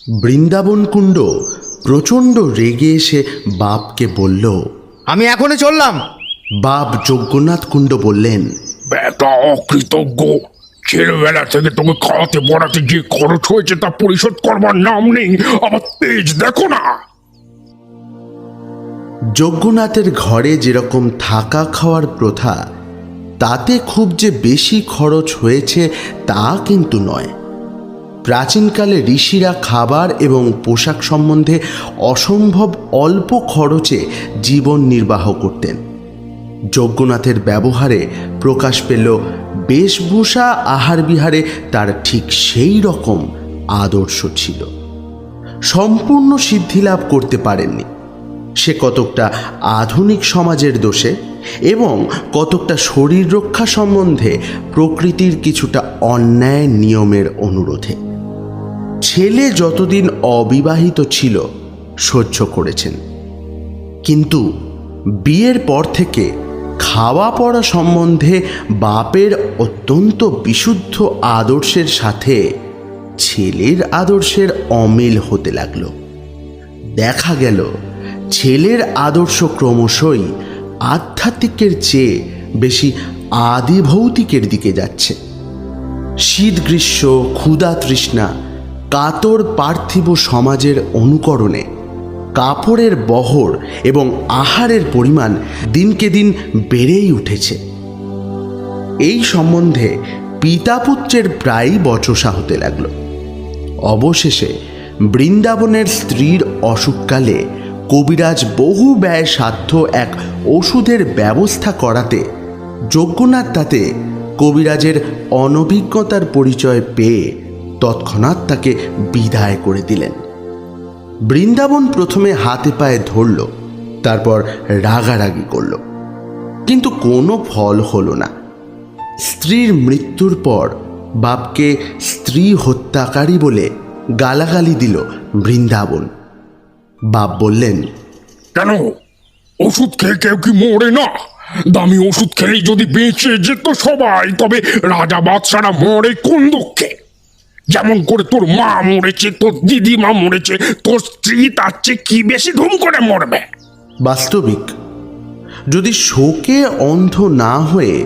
বৃন্দাবন কুণ্ড প্রচণ্ড রেগে এসে বাপকে বলল, আমি এখনই চললাম। বাপ যজ্ঞনাথ কুণ্ড বললেন, বেটা অকৃতজ্ঞ, ছেলেবেলা থেকে তোকে খাওয়াতে পড়াতে যে খরচ হয়েছে তা পরিশোধ করবার নাম নেই, আবার তেজ দেখো না। যজ্ঞনাথের ঘরে যেরকম থাকা খাওয়ার প্রথা, তাতে খুব যে বেশি খরচ হয়েছে তা কিন্তু নয়। প্রাচীনকালে ঋষিরা খাবার এবং পোশাক সম্বন্ধে অসম্ভব অল্প খরচে জীবন নির্বাহ করতেন। যজ্ঞনাথের ব্যবহারে প্রকাশ পেল বেশভূষা আহার বিহারে তার ঠিক সেই রকম আদর্শ ছিল। সম্পূর্ণ সিদ্ধিলাভ করতে পারেননি। সে কতকটা আধুনিক সমাজের দোষে এবং কতকটা শরীর রক্ষা সম্বন্ধে প্রকৃতির কিছুটা অন্যায় নিয়মের অনুরোধে। ছেলে যতদিন অবিবাহিত ছিল সহ্য করেছেন, কিন্তু বিয়ের পর থেকে খাওয়া পড়া সম্বন্ধে বাপের অত্যন্ত বিশুদ্ধ আদর্শের সাথে ছেলের আদর্শের অমিল হতে লাগলো। দেখা গেল ছেলের আদর্শ ক্রমশই আধ্যাত্মিকের চেয়ে বেশি আদি ভৌতিকের দিকে যাচ্ছে। শীত গ্রীষ্ম, ক্ষুধা তৃষ্ণা, কাতর পার্থিব সমাজের অনুকরণে কাপড়ের বহর এবং আহারের পরিমাণ দিনকে দিন বেড়েই উঠেছে। এই সম্বন্ধে পিতা পুত্রের প্রায়ই বচসা হতে লাগল। অবশেষে বৃন্দাবনের স্ত্রীর অসুখকালে কবিরাজ বহু ব্যয় সাধ্য এক ওষুধের ব্যবস্থা করাতে যজ্ঞনাথ তাতে কবিরাজের অনভিজ্ঞতার পরিচয় পেয়ে তৎক্ষণাৎ তাকে বিদায় করে দিলেন। বৃন্দাবন প্রথমে হাতে পায়ে ধরল, তারপর রাগারাগি করল, কিন্তু কোনো ফল হলো না। স্ত্রীর মৃত্যুর পর বাপকে স্ত্রী হত্যাকারী বলে গালাগালি দিল বৃন্দাবন। বাপ বললেন, কেন, ওষুধ খেয়ে কেউ কি মরে না? দামি ওষুধ খেলেই যদি বেঁচে যেত সবাই, তবে রাজা বাদশারা মরে কোন দুঃখে? যেমন করে তোর মা মরেছে, তোর দিদিমা মরেছে, তোর স্ত্রী তার চেয়ে কি বেশি ধুম করে মরবে? বাস্তবিক যদি শোকে অন্ধ না হয়ে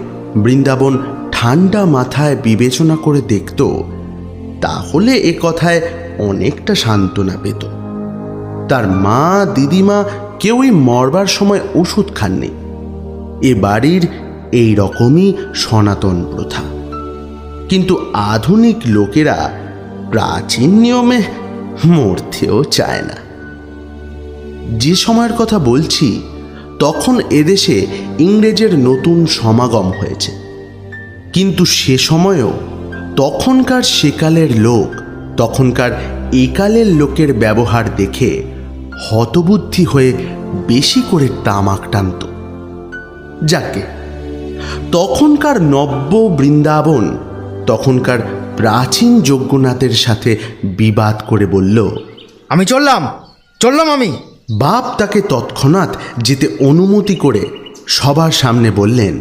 বৃন্দাবন ঠান্ডা মাথায় বিবেচনা করে দেখত, তাহলে এ কথায় অনেকটা সান্ত্বনা পেত। তার মা দিদিমা কেউই মরবার সময় ওষুধ খাননি। এ বাড়ির এই রকমই সনাতন প্রথা। কিন্তু আধুনিক লোকেরা প্রাচীন নিয়মে মরতেও চায় না। যে সময়ের কথা বলছি, তখন এদেশে ইংরেজের নতুন সমাগম হয়েছে। কিন্তু সে সময়েও তখনকার সেকালের লোক তখনকার একালের লোকের ব্যবহার দেখে হতবুদ্ধি হয়ে বেশি করে তামাক টানত। যাকে তখনকার নব্য বৃন্দাবন তখনকার প্রাচীন যজ্ঞনাথের সাথে বিবাদ করে বলল, আমি চললাম। আমি। বাপ তাকে তৎক্ষণাৎ যেতে অনুমতি করে সবার সামনে বললেন,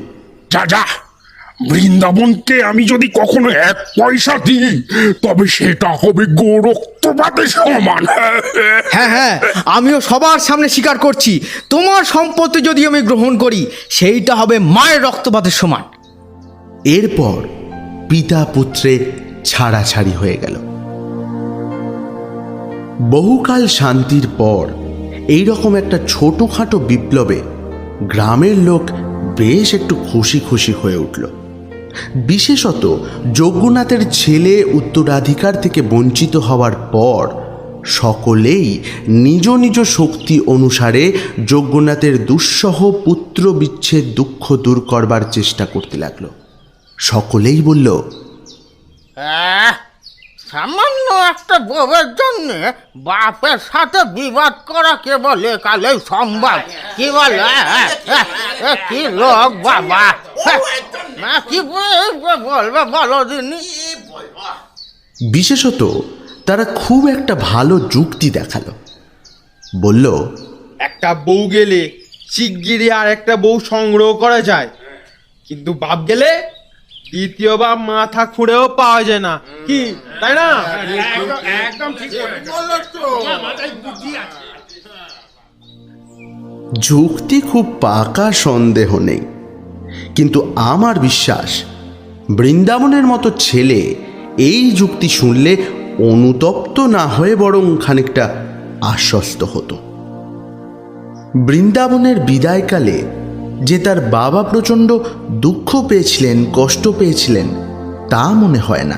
যা যা, বৃন্দাবনকে আমি যদি কখনো 1 পয়সা দিই, তবে সেটা হবে গোরক্তপাতের সমান। হ্যাঁ হ্যাঁ, আমিও সবার সামনে স্বীকার করছি, তোমার সম্পত্তি যদি আমি গ্রহণ করি, সেইটা হবে মায়ের রক্তপাতের সমান। এরপর পিতা পুত্রে ছাড়াছাড়ি হয়ে গেল। বহুকাল শান্তির পর এই রকম একটা ছোটখাটো বিপ্লবে গ্রামের লোক বেশ একটু খুশি খুশি হয়ে উঠল। বিশেষত যজ্ঞনাথের ছেলে উত্তরাধিকার থেকে বঞ্চিত হওয়ার পর সকলেই নিজ নিজ শক্তি অনুসারে যজ্ঞনাথের দুঃসহ পুত্র বিচ্ছেদ দুঃখ দূর করবার চেষ্টা করতে লাগলো। সকলেই বলল, সামান্য একটা বউয়ের জন্য বাপের সাথে বিবাদ করা কেবল একালেই সম্ভব। কি বলে কি লোক বাবা, না কি বলবে বলো দিনি। বিশেষত তারা খুব একটা ভালো যুক্তি দেখালো। বলল, একটা বউ গেলে শিগগিরই আর একটা বউ সংগ্রহ করা যায়, কিন্তু বাপ গেলে দ্বিতীয়বার মাথা খুঁড়েও পাওয়া যায় না, কি তাই না? যুক্তি খুব পাকা, সন্দেহ নেই, কিন্তু আমার বিশ্বাস বৃন্দাবনের মতো ছেলে এই যুক্তি শুনলে অনুতপ্ত না হয়ে বরং খানিকটা আশ্বস্ত হতো। বৃন্দাবনের বিদায়কালে যে তার বাবা প্রচণ্ড দুঃখ পেয়েছিলেন, কষ্ট পেয়েছিলেন, তা মনে হয় না।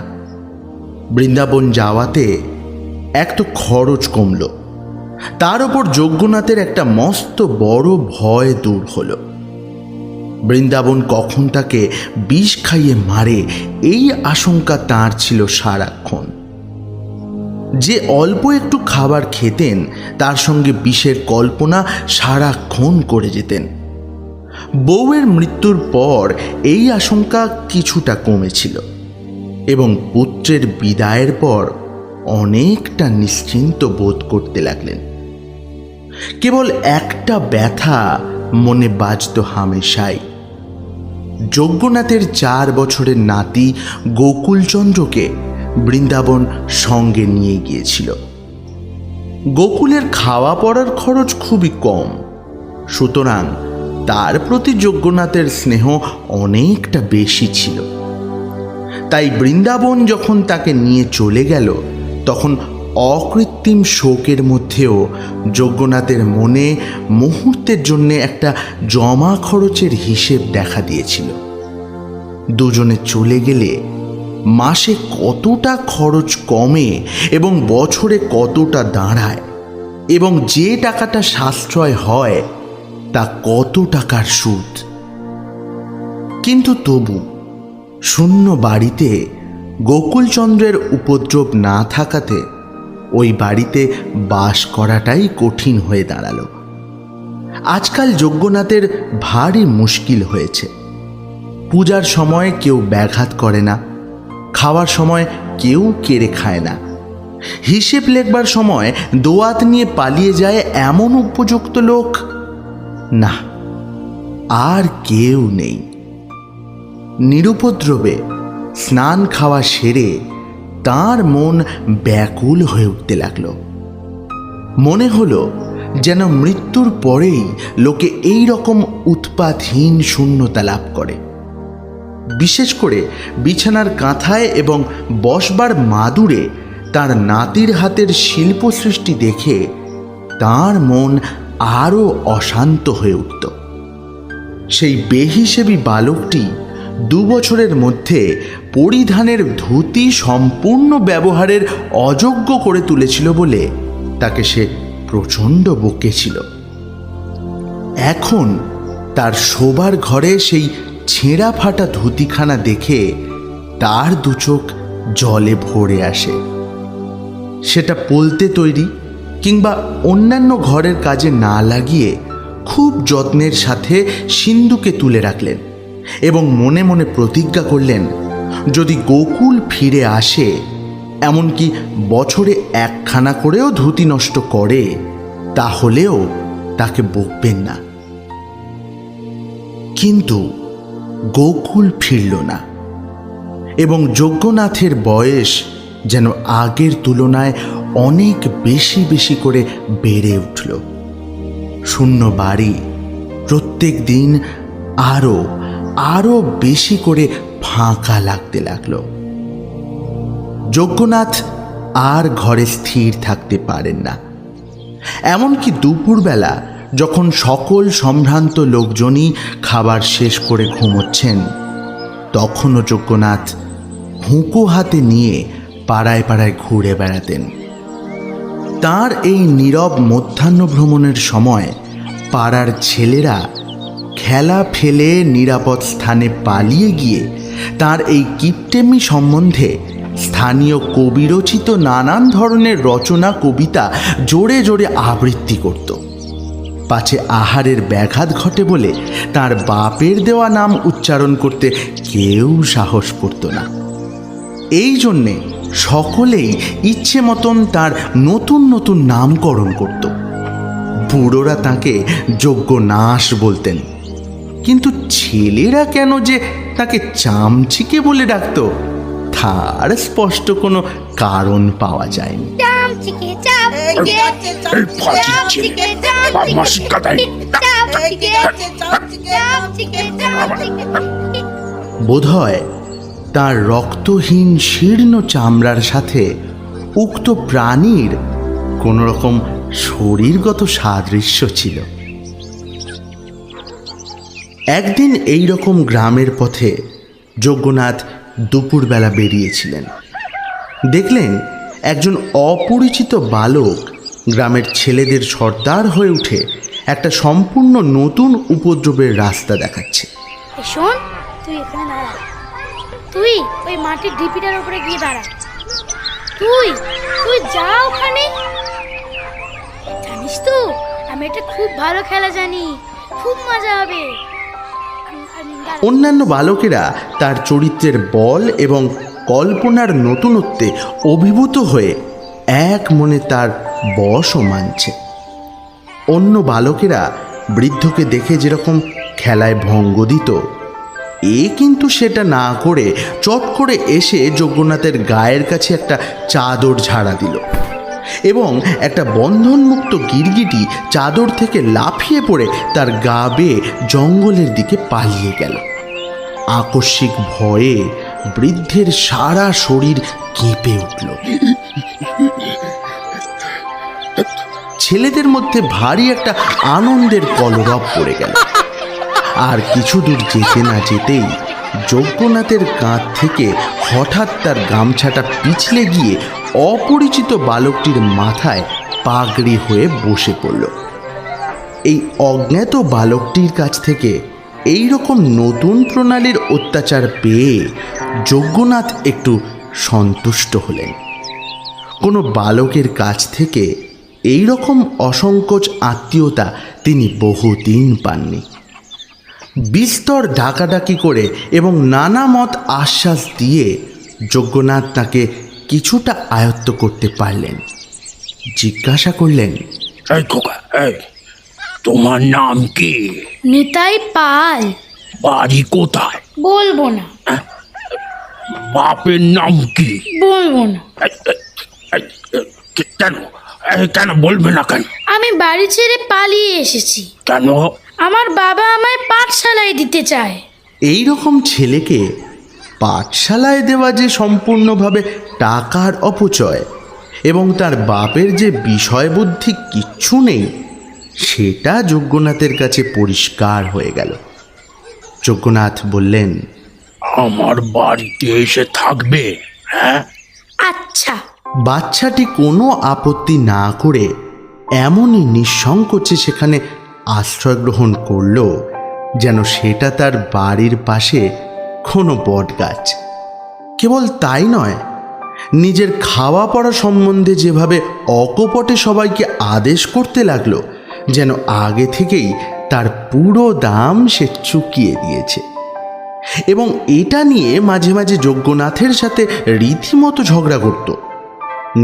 বৃন্দাবন যাওয়াতে এক তো খরচ কমল, তার ওপর যজ্ঞনাথের একটা মস্ত বড় ভয় দূর হলো। বৃন্দাবন কখন তাকে বিষ খাইয়ে মারে এই আশঙ্কা তার ছিল সারাক্ষণ। যে অল্প একটু খাবার খেতেন তার সঙ্গে বিষের কল্পনা সারাক্ষণ করে যেতেন। বউয়ের মৃত্যুর পর এই আশঙ্কা কিছুটা কমেছিল এবং পুত্রের বিদায়ের পর অনেকটা নিশ্চিন্ত বোধ করতে লাগলেন। কেবল একটা ব্যথা মনে বাজত হামেশাই। যজ্ঞনাথের 4 বছরের নাতি গোকুলচন্দ্রকে বৃন্দাবন সঙ্গে নিয়ে গিয়েছিল। গোকুলের খাওয়া পড়ার খরচ খুবই কম, সুতরাং তার প্রতি যজ্ঞনাথের স্নেহ অনেকটা বেশি ছিল। তাই বৃন্দাবন যখন তাকে নিয়ে চলে গেল তখন অকৃত্রিম শোকের মধ্যেও যজ্ঞনাথের মনে মুহূর্তের জন্য একটা জমা খরচের হিসেব দেখা দিয়েছিল। দুজনে চলে গেলে মাসে কতটা খরচ কমে এবং বছরে কতটা দাঁড়ায়, এবং যে টাকাটা সাশ্রয় হয় তা কত টাকার সুদ। কিন্তু তবু শূন্য বাড়িতে গোকুলচন্দ্রের উপদ্রব না থাকাতে ওই বাড়িতে বাস করাটাই কঠিন হয়ে দাঁড়ালো। আজকাল যজ্ঞনাথের ভারী মুশকিল হয়েছে। পূজার সময় কেউ ব্যাঘাত করে না, খাওয়ার সময় কেউ কেড়ে খায় না, হিসেব লেখবার সময় দোয়াত নিয়ে পালিয়ে যায় এমন উপযুক্ত লোক না, আর কেউ নেই। নিরুপদ্রবে স্নান খাওয়া সেরে তার মন ব্যাকুল হয়ে উঠতে লাগলো। মনে হলো যেন মৃত্যুর পরেই লোকে এই রকম উৎপাতহীন শূন্যতা লাভ করে। বিশেষ করে বিছানার কাঁথায় এবং বসবার মাদুরে তার নাতির হাতের শিল্প সৃষ্টি দেখে তার মন আরও অশান্ত হয়ে উঠত। সেই বেহিসেবি বালকটি 2 বছরের মধ্যে পরিধানের ধুতি সম্পূর্ণ ব্যবহারের অযোগ্য করে তুলেছিল বলে তাকে সে প্রচণ্ড বকেছিল। এখন তার শোবার ঘরে সেই ছেঁড়া ফাটা ধুতিখানা দেখে তার 2 চোখ জলে ভরে আসে। সেটা পলতে তৈরি কিংবা অন্যান্য ঘরের কাজে না লাগিয়ে খুব যত্নের সাথে সিন্ধুকে তুলে রাখলেন এবং মনে মনে প্রতিজ্ঞা করলেন, যদি গোকুল ফিরে আসে, এমনকি বছরে 1খানা করেও ধুতি নষ্ট করে, তাহলেও তাকে বকবেন না। কিন্তু গোকুল ফিরল না এবং যজ্ঞনাথের বয়স যেন আগের তুলনায় অনেক বেশি বেশি করে বেড়ে উঠল। শূন্য বাড়ি প্রত্যেক দিন আরও আরও বেশি করে ফাঁকা লাগতে লাগলো। যজ্ঞনাথ আর ঘরে স্থির থাকতে পারেন না। এমনকি দুপুরবেলা যখন সকল সম্ভ্রান্ত লোকজনই খাবার শেষ করে ঘুমোচ্ছেন, তখনও যজ্ঞনাথ হুঁকো হাতে নিয়ে পাড়ায় পাড়ায় ঘুরে বেড়াতেন। তার এই নীরব মধ্যাহ্ন ভ্রমণের সময় পাড়ার ছেলেরা খেলা ফেলে নিরাপদ স্থানে পালিয়ে গিয়ে তার এই কিপটেমি সম্বন্ধে স্থানীয় কবিরচিত নানান ধরনের রচনা কবিতা জোরে জোরে আবৃত্তি করত। পাছে আহারের ব্যাঘাত ঘটে বলে তার বাপের দেওয়া নাম উচ্চারণ করতে কেউ সাহস করত না। এই জন্যে সকলেই ইচ্ছে মতন তার নতুন নতুন নামকরণ করত। বুড়োরা তাকে যজ্ঞনাশ বলতেন, কিন্তু ছেলেরা কেন যে তাকে চামচিকে বলে ডাকতো তার স্পষ্ট কোনো কারণ পাওয়া যায়নি। চামচিকে চামচিকে এই ফাজিল ছেলে, বাবা শিক্ষা দেয়। চামচিকে চামচিকে চামচিকে। বোধহয় তার রক্তহীন শীর্ণ চামড়ার সাথে উক্ত প্রাণীর কোনো রকম শরীরগত সাদৃশ্য ছিল। একদিন এই রকম গ্রামের পথে যজ্ঞনাথ দুপুরবেলা বেরিয়েছিলেন। দেখলেন একজন অপরিচিত বালক গ্রামের ছেলেদের সর্দার হয়ে উঠে একটা সম্পূর্ণ নতুন উপদ্রবের রাস্তা দেখাচ্ছে। এই শোন, তুই এখানে দাঁড়া। তুই ওই মাটির ঢিপিটার উপরে গিয়ে দাঁড়া। তুই তুই যা ওখানে। জানিস তো, আমি এটা খুব ভালো খেলা জানি, খুব মজা হবে। দাঁড়া। অন্যান্য বালকেরা তার চরিত্রের বল এবং কল্পনার নতুনত্বে অভিভূত হয়ে এক মনে তার বশও মানছে। অন্য বালকেরা বৃদ্ধকে দেখে যেরকম খেলায় ভঙ্গ দিত, এ কিন্তু সেটা না করে চট করে এসে যজ্ঞনাথের গায়ের কাছে একটা চাদর ঝাড়া দিল এবং একটা বন্ধনমুক্ত গিরগিটি চাদর থেকে লাফিয়ে পড়ে তার গা বেয়ে জঙ্গলের দিকে পালিয়ে গেল। আকস্মিক ভয়ে বৃদ্ধের সারা শরীর কেঁপে উঠল। ছেলেদের মধ্যে ভারী একটা আনন্দের কলরব পড়ে গেল। আর কিছু দূর যেতে না যেতেই যজ্ঞনাথের কাঁধ থেকে হঠাৎ তার গামছাটা পিছলে গিয়ে অপরিচিত বালকটির মাথায় পাগড়ি হয়ে বসে পড়ল। এই অজ্ঞাত বালকটির কাছ থেকে এই রকম নতুন প্রণালীর অত্যাচার পেয়ে যজ্ঞনাথ একটু সন্তুষ্ট হলেন। কোনো বালকের কাছ থেকে এই রকম অসংকোচ আত্মীয়তা তিনি বহুদিন পাননি। বিস্তর ডাকাডাকি করে এবং নানা মত আশ্বাস দিয়ে যজ্ঞনাথ তাকে কিছুটা আয়ত্ত করতে পারলেন। জিজ্ঞাসা করলেন, এই খোকা, এই তোমার নাম কি? নিতাই পাল। বাড়ি কোথায়? বলবো না। বাপের নাম কি? বলবো না। কেন কেন বলবে না কেন? আমি বাড়ি ছেড়ে পালিয়ে এসেছি। কেন? আমার বাবা আমায় পাঠশালায় দিতে চায়। এই রকম ছেলেকে পাঠশালায় দেওয়া যে সম্পূর্ণভাবে টাকার অপচয় এবং তার বাপের যে বিষয়বুদ্ধি কিচ্ছু নেই, সেটা যজ্ঞনাথের কাছে পরিষ্কার হয়ে গেল। যজ্ঞনাথ বললেন, আমার বাড়িতে এসে থাকবে। হ্যাঁ, আচ্ছা। বাচ্চাটি কোনো আপত্তি না করে এমনই নিঃসংকোচে সেখানে আশ্রয় গ্রহণ করল যেন সেটা তার বাড়ির পাশে কোনো বট গাছ। কেবল তাই নয়, নিজের খাওয়া পড়া সম্বন্ধে যেভাবে অকপটে সবাইকে আদেশ করতে লাগলো, যেন আগে থেকেই তার পুরো দাম সে চুকিয়ে দিয়েছে। এবং এটা নিয়ে মাঝে মাঝে যজ্ঞনাথের সাথে রীতিমতো ঝগড়া করত।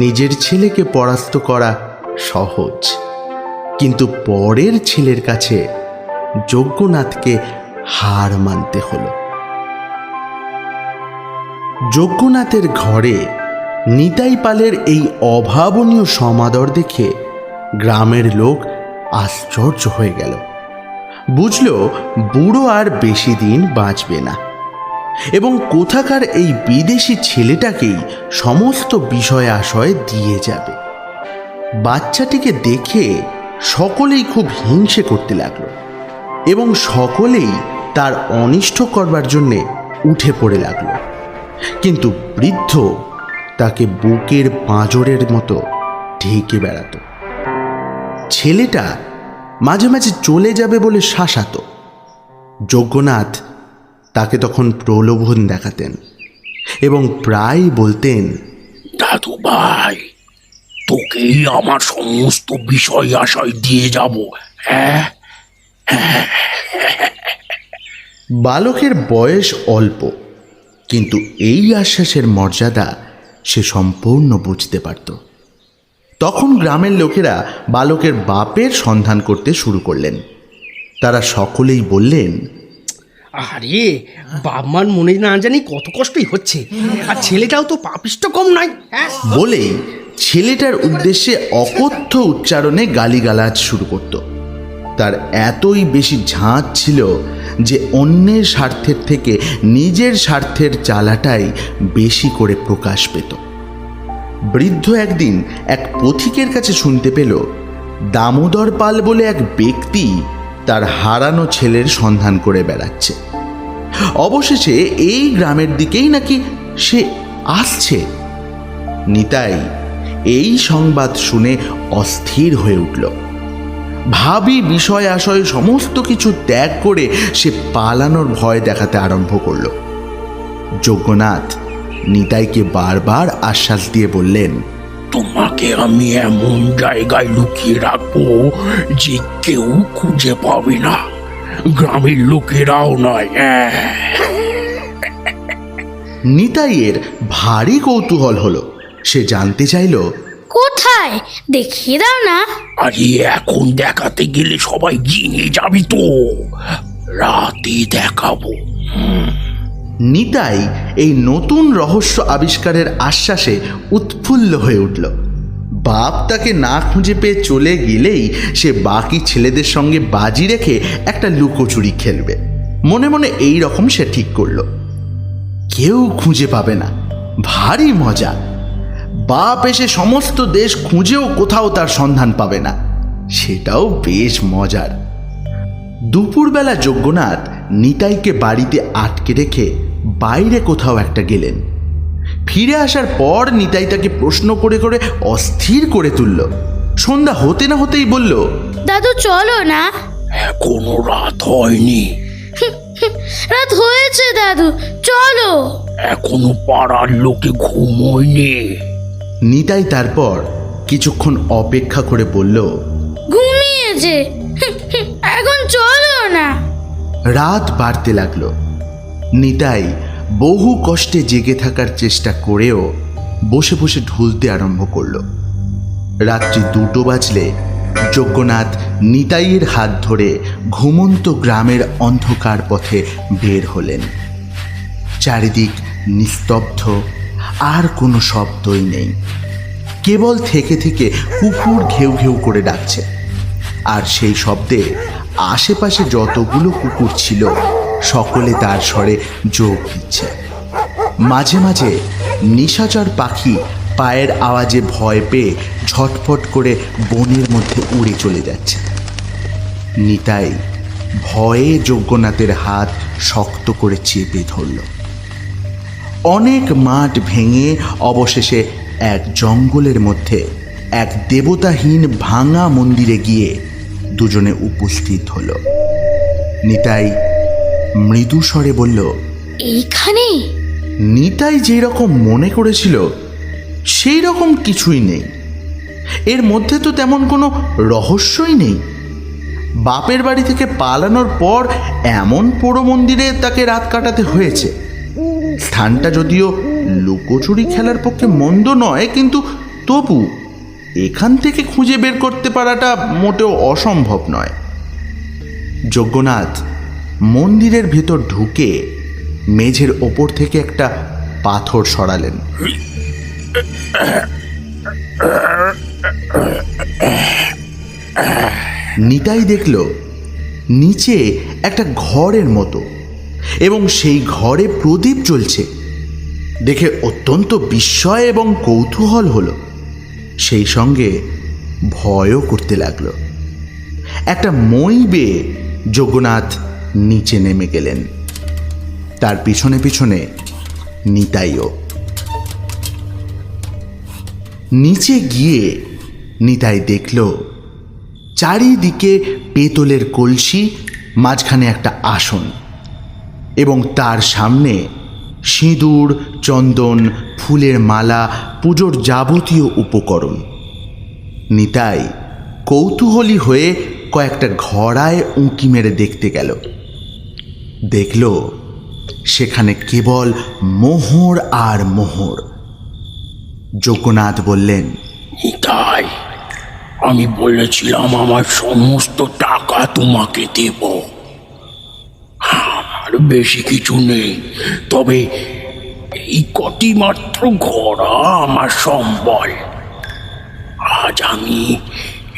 নিজের ছেলেকে পরাস্ত করা সহজ, কিন্তু পরের ছেলের কাছে যজ্ঞনাথকে হার মানতে হলো। যজ্ঞনাথের ঘরে নিতাই পালের এই অভাবনীয় সমাদর দেখে গ্রামের লোক আশ্চর্য হয়ে গেল। বুঝল বুড়ো আর বেশি দিন বাঁচবে না এবং কোথাকার এই বিদেশি ছেলেটাকেই সমস্ত বিষয় আশয় দিয়ে যাবে। বাচ্চাটিকে দেখে সকলেই খুব হিংসে করতে লাগলো এবং সকলেই তার অনিষ্ট করবার জন্যে উঠে পড়ে লাগলো। কিন্তু বৃদ্ধ তাকে বুকের পাঁজরের মতো ঢেকে বেড়াতো। ছেলেটা মাঝে মাঝে চলে যাবে বলে শাসাতো। যজ্ঞনাথ তাকে তখন প্রলোভন দেখাতেন এবং প্রায় বলতেন, দাদু ভাই, তোকেই আমার সমস্ত বিষয় আশয় দিয়ে যাব। হ্যাঁ, বালকের বয়স অল্প, কিন্তু এই আশ্বাসের মর্যাদা সে সম্পূর্ণ বুঝতে পারত। তখন গ্রামের লোকেরা বালকের বাপের সন্ধান করতে শুরু করলেন। তারা সকলেই বললেন, আরে বাপমার মনে না জানি কত কষ্টই হচ্ছে, আর ছেলেটাও তো পাপিষ্ট কম নয়। হ্যাঁ, বলেই ছেলেটার উদ্দেশ্যে অকথ্য উচ্চারণে গালিগালাজ শুরু করত। তার এতই বেশি ঝাঁজ ছিল যে অন্যের স্বার্থের থেকে নিজের স্বার্থের জ্বালাটাই বেশি করে প্রকাশ পেত। বৃদ্ধ একদিন এক পথিকের কাছে শুনতে পেল দামোদর পাল বলে এক ব্যক্তি তার হারানো ছেলের সন্ধান করে বেড়াচ্ছে। অবশেষে এই গ্রামের দিকেই নাকি সে আসছে। নিতাই এই সংবাদ শুনে অস্থির হয়ে উঠল। ভাবি বিষয় আশয় সমস্ত কিছু ত্যাগ করে সে পালানোর ভয় দেখাতে আরম্ভ করল। যজ্ঞনাথ নিতাইকে বারবার আশ্বাস দিয়ে বললেন, তোমাকে আমি এমন জায়গায় লুকিয়ে রাখবো যে কেউ খুঁজে পাবে না, গ্রামের লোকেরাও নয়। নিতাইয়ের ভারী কৌতূহল হলো। সে জানতে চাইল, কোথায় দেখিয়ে দাও না। আরে এখন দেখাতে গেলে সবাই জেনে যাবি তো, রাতে দেখাবো। নিতাই এই নতুন রহস্য আবিষ্কারের আশ্বাসে উৎফুল্ল হয়ে উঠল। বাপ তাকে না খুঁজে পেয়ে চলে গেলেই সে বাকি ছেলেদের সঙ্গে বাজি রেখে একটা লুকোচুরি খেলবে। মনে মনে এই রকম সে ঠিক করল। কেউ খুঁজে পাবে না, ভারী মজা। বাপ এসে সমস্ত দেশ খুঁজেও কোথাও তার সন্ধান পাবে না, সেটাও বেশ মজার। দুপুরবেলা যজ্ঞনাথ নিতাইকে বাড়িতে আটকে রেখে বাইরে কোথাও একটা গেলেন। ফিরে আসার পর নিতাই তাকে প্রশ্ন করে করে অস্থির করে তুলল। সন্ধ্যা হতে না হতেই বলল, দাদু চলো না। এখনো রাত হয়নি, রাত হয়েছে দাদু, চলো। এখনো পাড়ার লোকে ঘুমোয়নি। নিতাই তারপর কিছুক্ষণ অপেক্ষা করে বলল, ঘুমিয়েছে, এখন চলো না। রাত বাড়তে লাগলো। নিতাই বহু কষ্টে জেগে থাকার চেষ্টা করেও বসে বসে ঢুলতে আরম্ভ করলো। রাত্রি 2টো বাজলে যজ্ঞনাথ নিতাইয়ের হাত ধরে ঘুমন্ত গ্রামের অন্ধকার পথে বের হলেন। চারিদিক নিস্তব্ধ, আর কোনো শব্দই নেই। কেবল থেকে থেকে কুকুর ঘেউ ঘেউ করে ডাকছে, আর সেই শব্দে আশেপাশে যতগুলো কুকুর ছিল সকলে তার স্বরে যোগ দিচ্ছে। মাঝে মাঝে নিশাচর পাখি পায়ের আওয়াজে ভয় পেয়ে ঝটফট করে বনের মধ্যে উড়ে চলে যাচ্ছে। নিতাই ভয়ে যজ্ঞনাথের হাত শক্ত করে চেপে ধরল। অনেক মাঠ ভেঙে অবশেষে এক জঙ্গলের মধ্যে এক দেবতাহীন ভাঙা মন্দিরে গিয়ে দুজনে উপস্থিত হলো। নিতাই মৃদু স্বরে বলল, এইখানে? নিতাই যেই রকম মনে করেছিল সেই রকম কিছুই নেই। এর মধ্যে তো তেমন কোনো রহস্যই নেই। বাপের বাড়ি থেকে পালানোর পর এমন পোড়ো মন্দিরে তাকে রাত কাটাতে হয়েছে। স্থানটা যদিও লুকোচুরি খেলার পক্ষে মন্দ নয়, কিন্তু তবু এখান থেকে খুঁজে বের করতে পারাটা মোটেও অসম্ভব নয়। যজ্ঞনাথ মন্দিরের ভেতর ঢুকে মেঝের ওপর থেকে একটা পাথর সরালেন। নিতাই দেখল নিচে একটা ঘরের মতো, এবং সেই ঘরে প্রদীপ জ্বলছে। দেখে অত্যন্ত বিস্ময় এবং কৌতূহল হলো, সেই সঙ্গে ভয়ও করতে লাগলো। একটা মই বেয়ে যজ্ঞনাথ নিচে নেমে গেলেন, তার পিছনে পিছনে নিতাইও। নিচে গিয়ে নিতাই দেখল চারিদিকে পেতলের কলসি, মাঝখানে একটা আসন, এবং তার সামনে সিঁদুর, চন্দন, ফুলের মালা, পুজোর যাবতীয় উপকরণ। নিতাই কৌতূহলী হয়ে কয়েকটা ঘড়ায় উঁকি মেরে দেখতে গেল। দেখল সেখানে কেবল মোহর আর মোহর। যজ্ঞনাথ বললেন, নিতাই, আমি বলেছিলাম আমার সমস্ত টাকা তোমাকে দেব। আমার বেশি কিছু নেই, তবে এই কটি মাত্র ঘোড়া আমার সম্বল। আজ আমি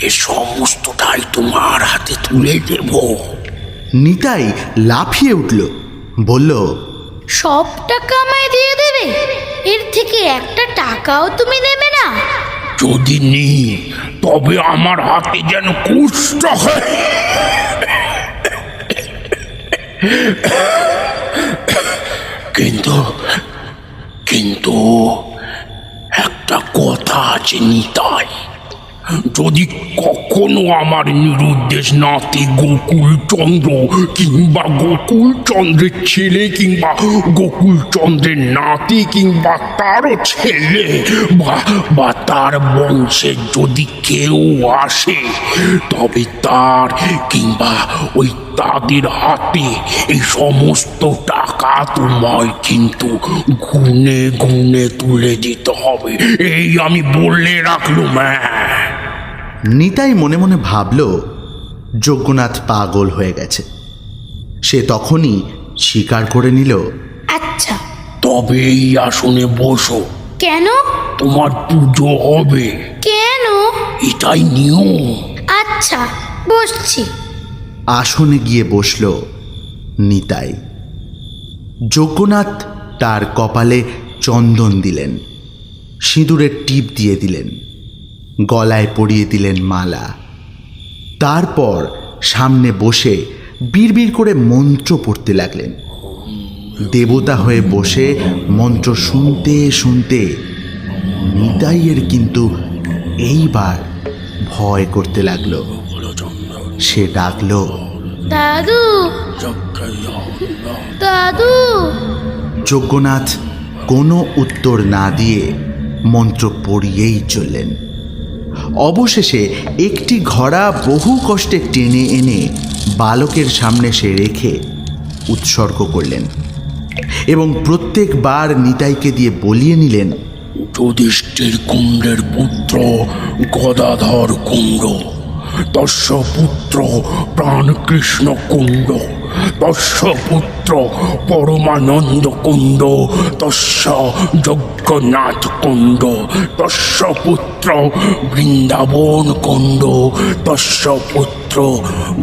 এ সমস্তটাই তোমার হাতে তুলে দেব। নিতাই লাফিয়ে উঠল, বলল, সব টাকা আমায় দিয়ে দেবে? এর থেকে একটা টাকাও তুমি দেবে না? যদি নিই তবে আমার হাতে যেন কুষ্ঠ হয়। কিন্তু কিন্তু একটা কথা আছে নিতাই, যদি কখনো আমার নিরুদ্দেশ নাতি গোকুল চন্দ্র কিংবা গোকুল চন্দ্রের ছেলে কিংবা গোকুল চন্দ্রের নাতি কিংবা তারও ছেলে বা তার বংশে যদি কেউ আসে, তবে তার কিংবা ওই তাদের হাতে এই সমস্ত টাকা তোমায় কিন্তু গুনে গুনে তুলে দিতে হবে, এই আমি বলে রাখলুম। নিতাই মনে মনে ভাবল যজ্ঞনাথ পাগল হয়ে গেছে। সে তখনই স্বীকার করে নিল, আচ্ছা। তবে এই আসনে বসো। কেন? তোমার পুজো হবে, কেন? এটাই নিয়ম। আচ্ছা, বসছি। আসনে গিয়ে বসল নিতাই। যজ্ঞনাথ তার কপালে চন্দন দিলেন, সিঁদুরের টিপ দিয়ে দিলেন, গলায় পরিয়ে দিলেন মালা। তারপর সামনে বসে বিড়বিড় করে মন্ত্র পড়তে লাগলেন। দেবতা হয়ে বসে মন্ত্র শুনতে শুনতে নিতাইয়ের কিন্তু এইবার ভয় করতে লাগলো। সে ডাকলো, দাদু, দাদু। যজ্ঞনাথ কোনো উত্তর না দিয়ে মন্ত্র পড়িয়েই চললেন। অবশেষে একটি ঘোড়া বহু কষ্টে টেনে এনে বালকের সামনে সে রেখে উৎসর্গ করলেন এবং প্রত্যেকবার নিতাইকে দিয়ে বলিয়ে নিলেন, যুধিষ্ঠির কুণ্ডের পুত্র গদাধর কুণ্ড, তস্য পুত্র প্রাণকৃষ্ণ কুণ্ড, তস্য পুত্র পরমানন্দ কুণ্ড, তস্য যজ্ঞনাথ কুণ্ড, তস্য পুত্র বৃন্দাবন কুণ্ড, তস্য পুত্র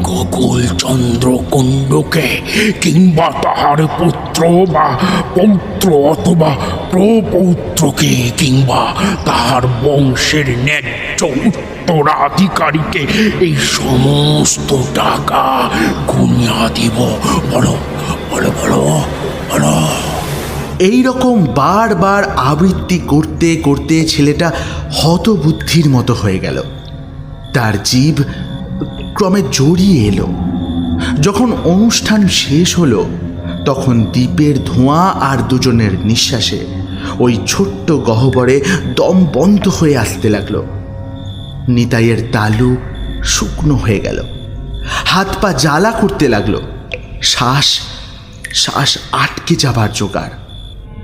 গোকুল চন্দ্র কুণ্ডকে কিংবা তাহার পুত্র বা পৌত্র অথবা প্রপৌত্রকে কিংবা তাহার বংশের ন্যায্য উত্তরাধিকারীকে এই সমস্ত টাকা গুনিয়া দিব। বলো বলো বলো বলো। এই রকম বারবার আবৃত্তি করতে করতে ছেলেটা হতবুদ্ধির মতো হয়ে গেল। তার জিভ ক্রমে জড়িয়ে এলো। যখন অনুষ্ঠান শেষ হলো তখন দ্বীপের ধোঁয়া আর দুজনের নিঃশ্বাসে ওই ছোট্ট গহ্বরে দম বন্ধ হয়ে আসতে লাগলো। নিতাইয়ের তালু শুকনো হয়ে গেল, হাত পা জ্বালা করতে লাগলো, শ্বাস শ্বাস আটকে যাবার জোগাড়।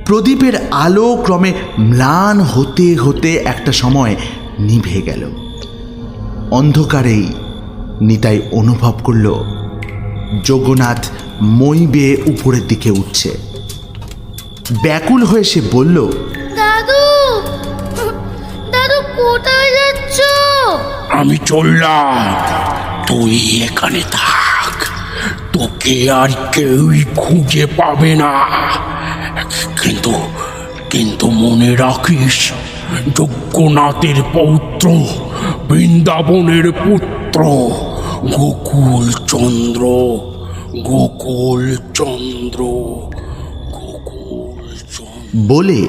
প্রদীপের আলো ক্রমে ম্লান হতে হতে একটা সময় নিভে গেল। অন্ধকারেই নিতাই অনুভব করল যজ্ঞনাথ মই বেয়ে উপরের দিকে উঠছে। ব্যাকুল হয়ে সে বলল, দাদু, দাদু কোথায় যাচ্ছ? আমি চললাম, তুই এখানে থাক, তোকে আর কেউই খুঁজে পাবে না। কিন্তু কিন্তু মনে রাখিস, যজ্ঞনাথের পৌত্র বৃন্দাবনের পুত্র গোকুল চন্দ্র, গোকুল চন্দ্র, গোকুল চন্দ্র। বলে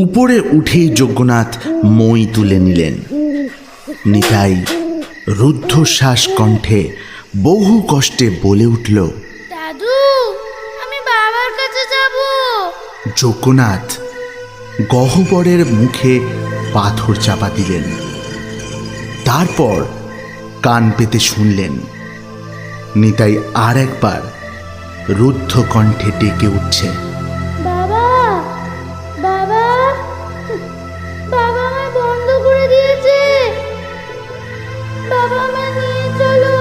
উপরে উঠেই যজ্ঞনাথ মই তুলে নিলেন। নিতাই রুদ্ধশ্বাস কণ্ঠে বহু কষ্টে বলে উঠল, দাদু, আমি বাবার কাছে যাব। যজ্ঞনাথ গহ্বরের মুখে পাথর চাপা দিলেন। তারপর কান পেতে শুনলেন নিতাই আর একবার রুদ্ধ কণ্ঠে ডেকে উঠছে, বাবা, বাবা, বাবা আমায় বন্ধ করে দিয়েছে। বাবা আমায় নিয়ে চলো,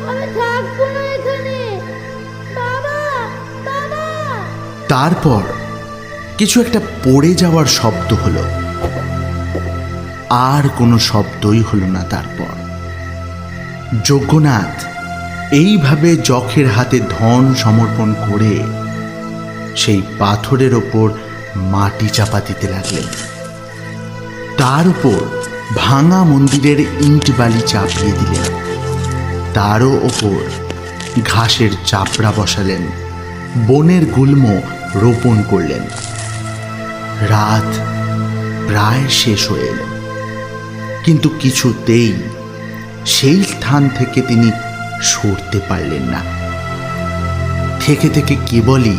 আমি থাকবো না এখানে। বাবা, তারপর কিছু একটা পড়ে যাওয়ার শব্দ হলো, আর কোনো শব্দই হলো না। তারপর যজ্ঞনাথ এইভাবে যখের হাতে ধন সমর্পণ করে সেই পাথরের ওপর মাটি চাপা দিতে লাগলেন। তার উপর ভাঙা মন্দিরের ইট বালি চাপিয়ে দিলেন, তারও ওপর ঘাসের চাপড়া বসালেন, বনের গুল্ম রোপণ করলেন। রাত প্রায় শেষ হয়ে এল, কিন্তু কিছুতেই সেই স্থান থেকে তিনি সরতে পারলেন না। থেকে থেকে কেবলই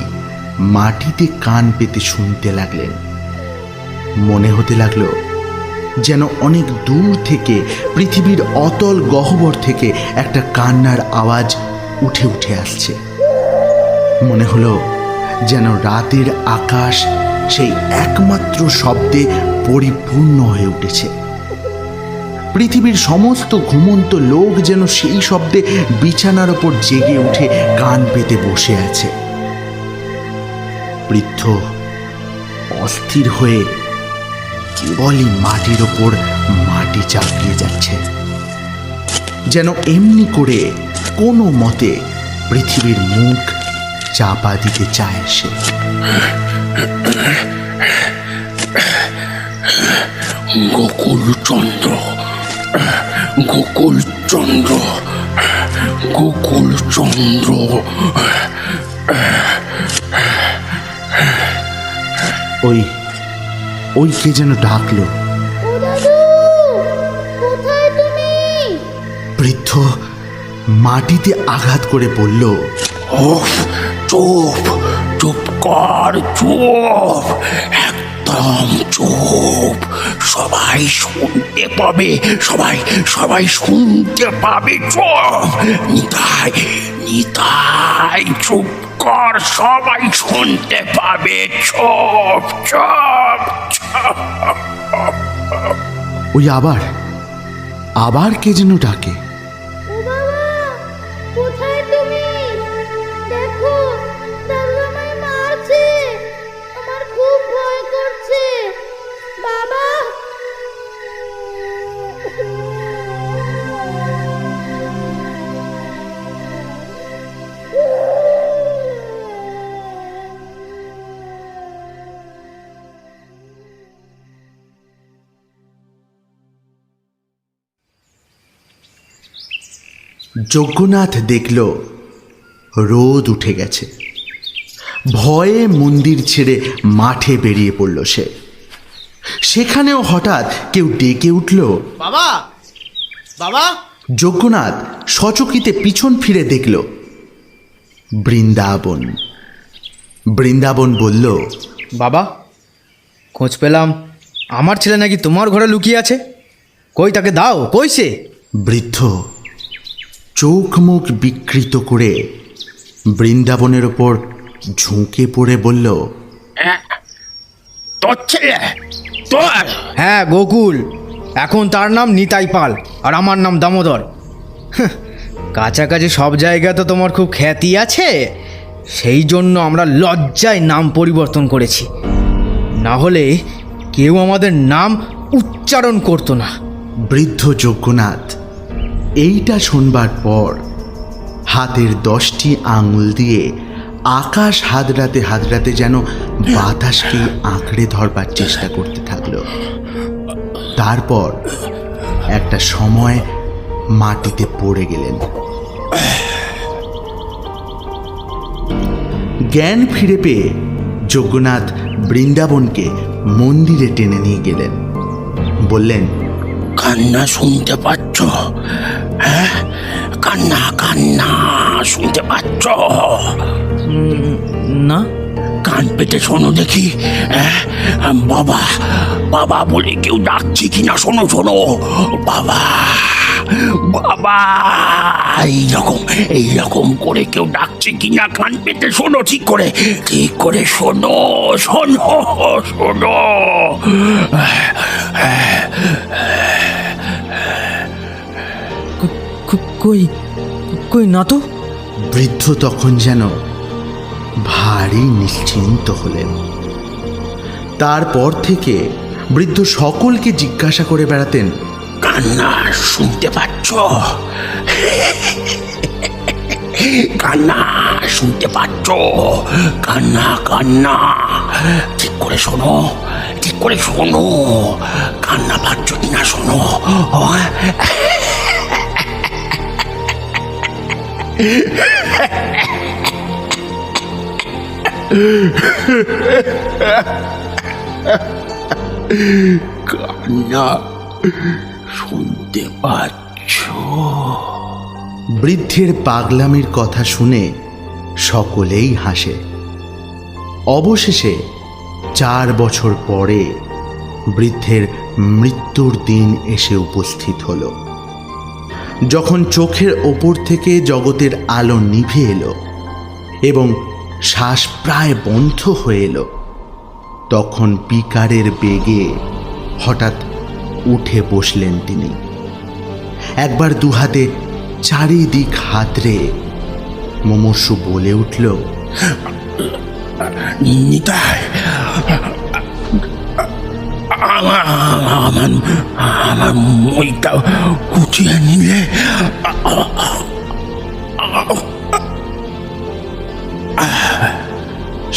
মাটিতে কান পেতে শুনতে লাগলেন। মনে হতে লাগলো যেন অনেক দূর থেকে, পৃথিবীর অতল গহ্বর থেকে একটা কান্নার আওয়াজ উঠে উঠে আসছে। মনে হলো যেন রাতের আকাশ সেই একমাত্র শব্দে পরিপূর্ণ হয়ে উঠেছে। পৃথিবীর সমস্ত ঘুমন্ত লোক যেন সেই শব্দে বিছানার ওপর জেগে উঠে কান পেতে বসে আছে। বৃদ্ধ অস্থির হয়ে কেবলই মাটির ওপর মাটি চাপিয়ে যাচ্ছে, যেন এমনি করে কোনো মতে পৃথিবীর মুখ চাপা দিতে চায় সে। গোকুলচন্দ্র, গোকুলচন্দ্র, গোকুলচন্দ্র। ওই কে যেন ডাকলো। ও দাদু, কোথায় তুমি? বৃদ্ধ মাটিতে আঘাত করে বলল, ওফ, চুপ, চুপ কর, চুপ, একদম চুপ। সবাই শুনতে পাবে, সবাই শুনতে পাবে। চুপ, নিতাই, নিতাই, চুপ কর, সবাই শুনতে পাবে। চুপ, চুপ, চুপ। ওই আবার কে যেন ডাকে। ও বাবা, কোথায় তুমি? দেখো, দাদু আমায় মারছে। আমার খুব ভয় করছে। বাবা, যজ্ঞনাথ দেখল রোদ উঠে গেছে। ভয়ে মন্দির ছেড়ে মাঠে বেরিয়ে পড়ল সে। সেখানেও হঠাৎ কেউ ডেকে উঠল, বাবা, বাবা। যজ্ঞনাথ সচকিতে পিছন ফিরে দেখল বৃন্দাবন। বৃন্দাবন বলল, বাবা, খোঁজ পেলাম আমার ছেলে নাকি তোমার ঘরে লুকিয়ে আছে। কই তাকে দাও, কই সে? বৃদ্ধ চোখ মুখ বিকৃত করে বৃন্দাবনের ওপর ঝুঁকে পড়ে বলল, তোর ছেলে? তোর? হ্যাঁ, গোকুল। এখন তার নাম নিতাই পাল, আর আমার নাম দামোদর। হাহ, কাছাকাছি সব জায়গায় তো তোমার খুব খ্যাতি আছে, সেই জন্য আমরা লজ্জায় নাম পরিবর্তন করেছি। না হলে কেউ আমাদের নাম উচ্চারণ করতো না। বৃদ্ধ যজ্ঞনাথ এইটা শুনবার পর হাতের 10টি আঙুল দিয়ে আকাশ হাতড়াতে হাতড়াতে যেন বাতাসকে আঁকড়ে ধরবার চেষ্টা করতে থাকলো। তারপর একটা সময় মাটিতে পড়ে গেলেন। জ্ঞান ফিরে পেয়ে যজ্ঞনাথ বৃন্দাবনকে মন্দিরে টেনে নিয়ে গেলেন। বললেন, কান্না শুনতে পাচ্ছ? হ্যাঁ, কান্না, কান্না শুনতে পাচ্ছ? না। কান পেতে শোনো দেখি। বাবা, বাবা বলে কেউ ডাকছে কিনা শোনো, শোনো। বাবা, বাবা, এইরকম করে কেউ ডাকছে কিনা কান পেতে শোনো, ঠিক করে শোনো, শোনো, শোনো। কই না তো। বৃদ্ধ তখন যেন ভারী নিশ্চিন্ত হলেন। তারপর থেকে বৃদ্ধ সকলকে জিজ্ঞাসা করে বেড়াতেন, কান্না শুনতে পাচ্ছ? কান্না শুনতে পাচ্ছ? কান্না কান্না, ঠিক করে শোনো, ঠিক করে শোনো, কান্না পাচ্ছ কিনা শোনো। কান্না শুনতে পাচ্ছ? বৃদ্ধের পাগলামির কথা শুনে সকলেই হাসে। অবশেষে 4 বছর পরে বৃদ্ধের মৃত্যুর দিন এসে উপস্থিত হলো। যখন চোখের ওপর থেকে জগতের আলো নিভে এলো এবং শ্বাস প্রায় বন্ধ হয়ে এলো, তখন পিকারের বেগে হঠাৎ উঠে বসলেন তিনি। একবার দুহাতে চারিদিক হাতড়ে মুমূর্ষু বলে উঠল, নিতাই, আমার মইটা উঠিয়ে নিলে।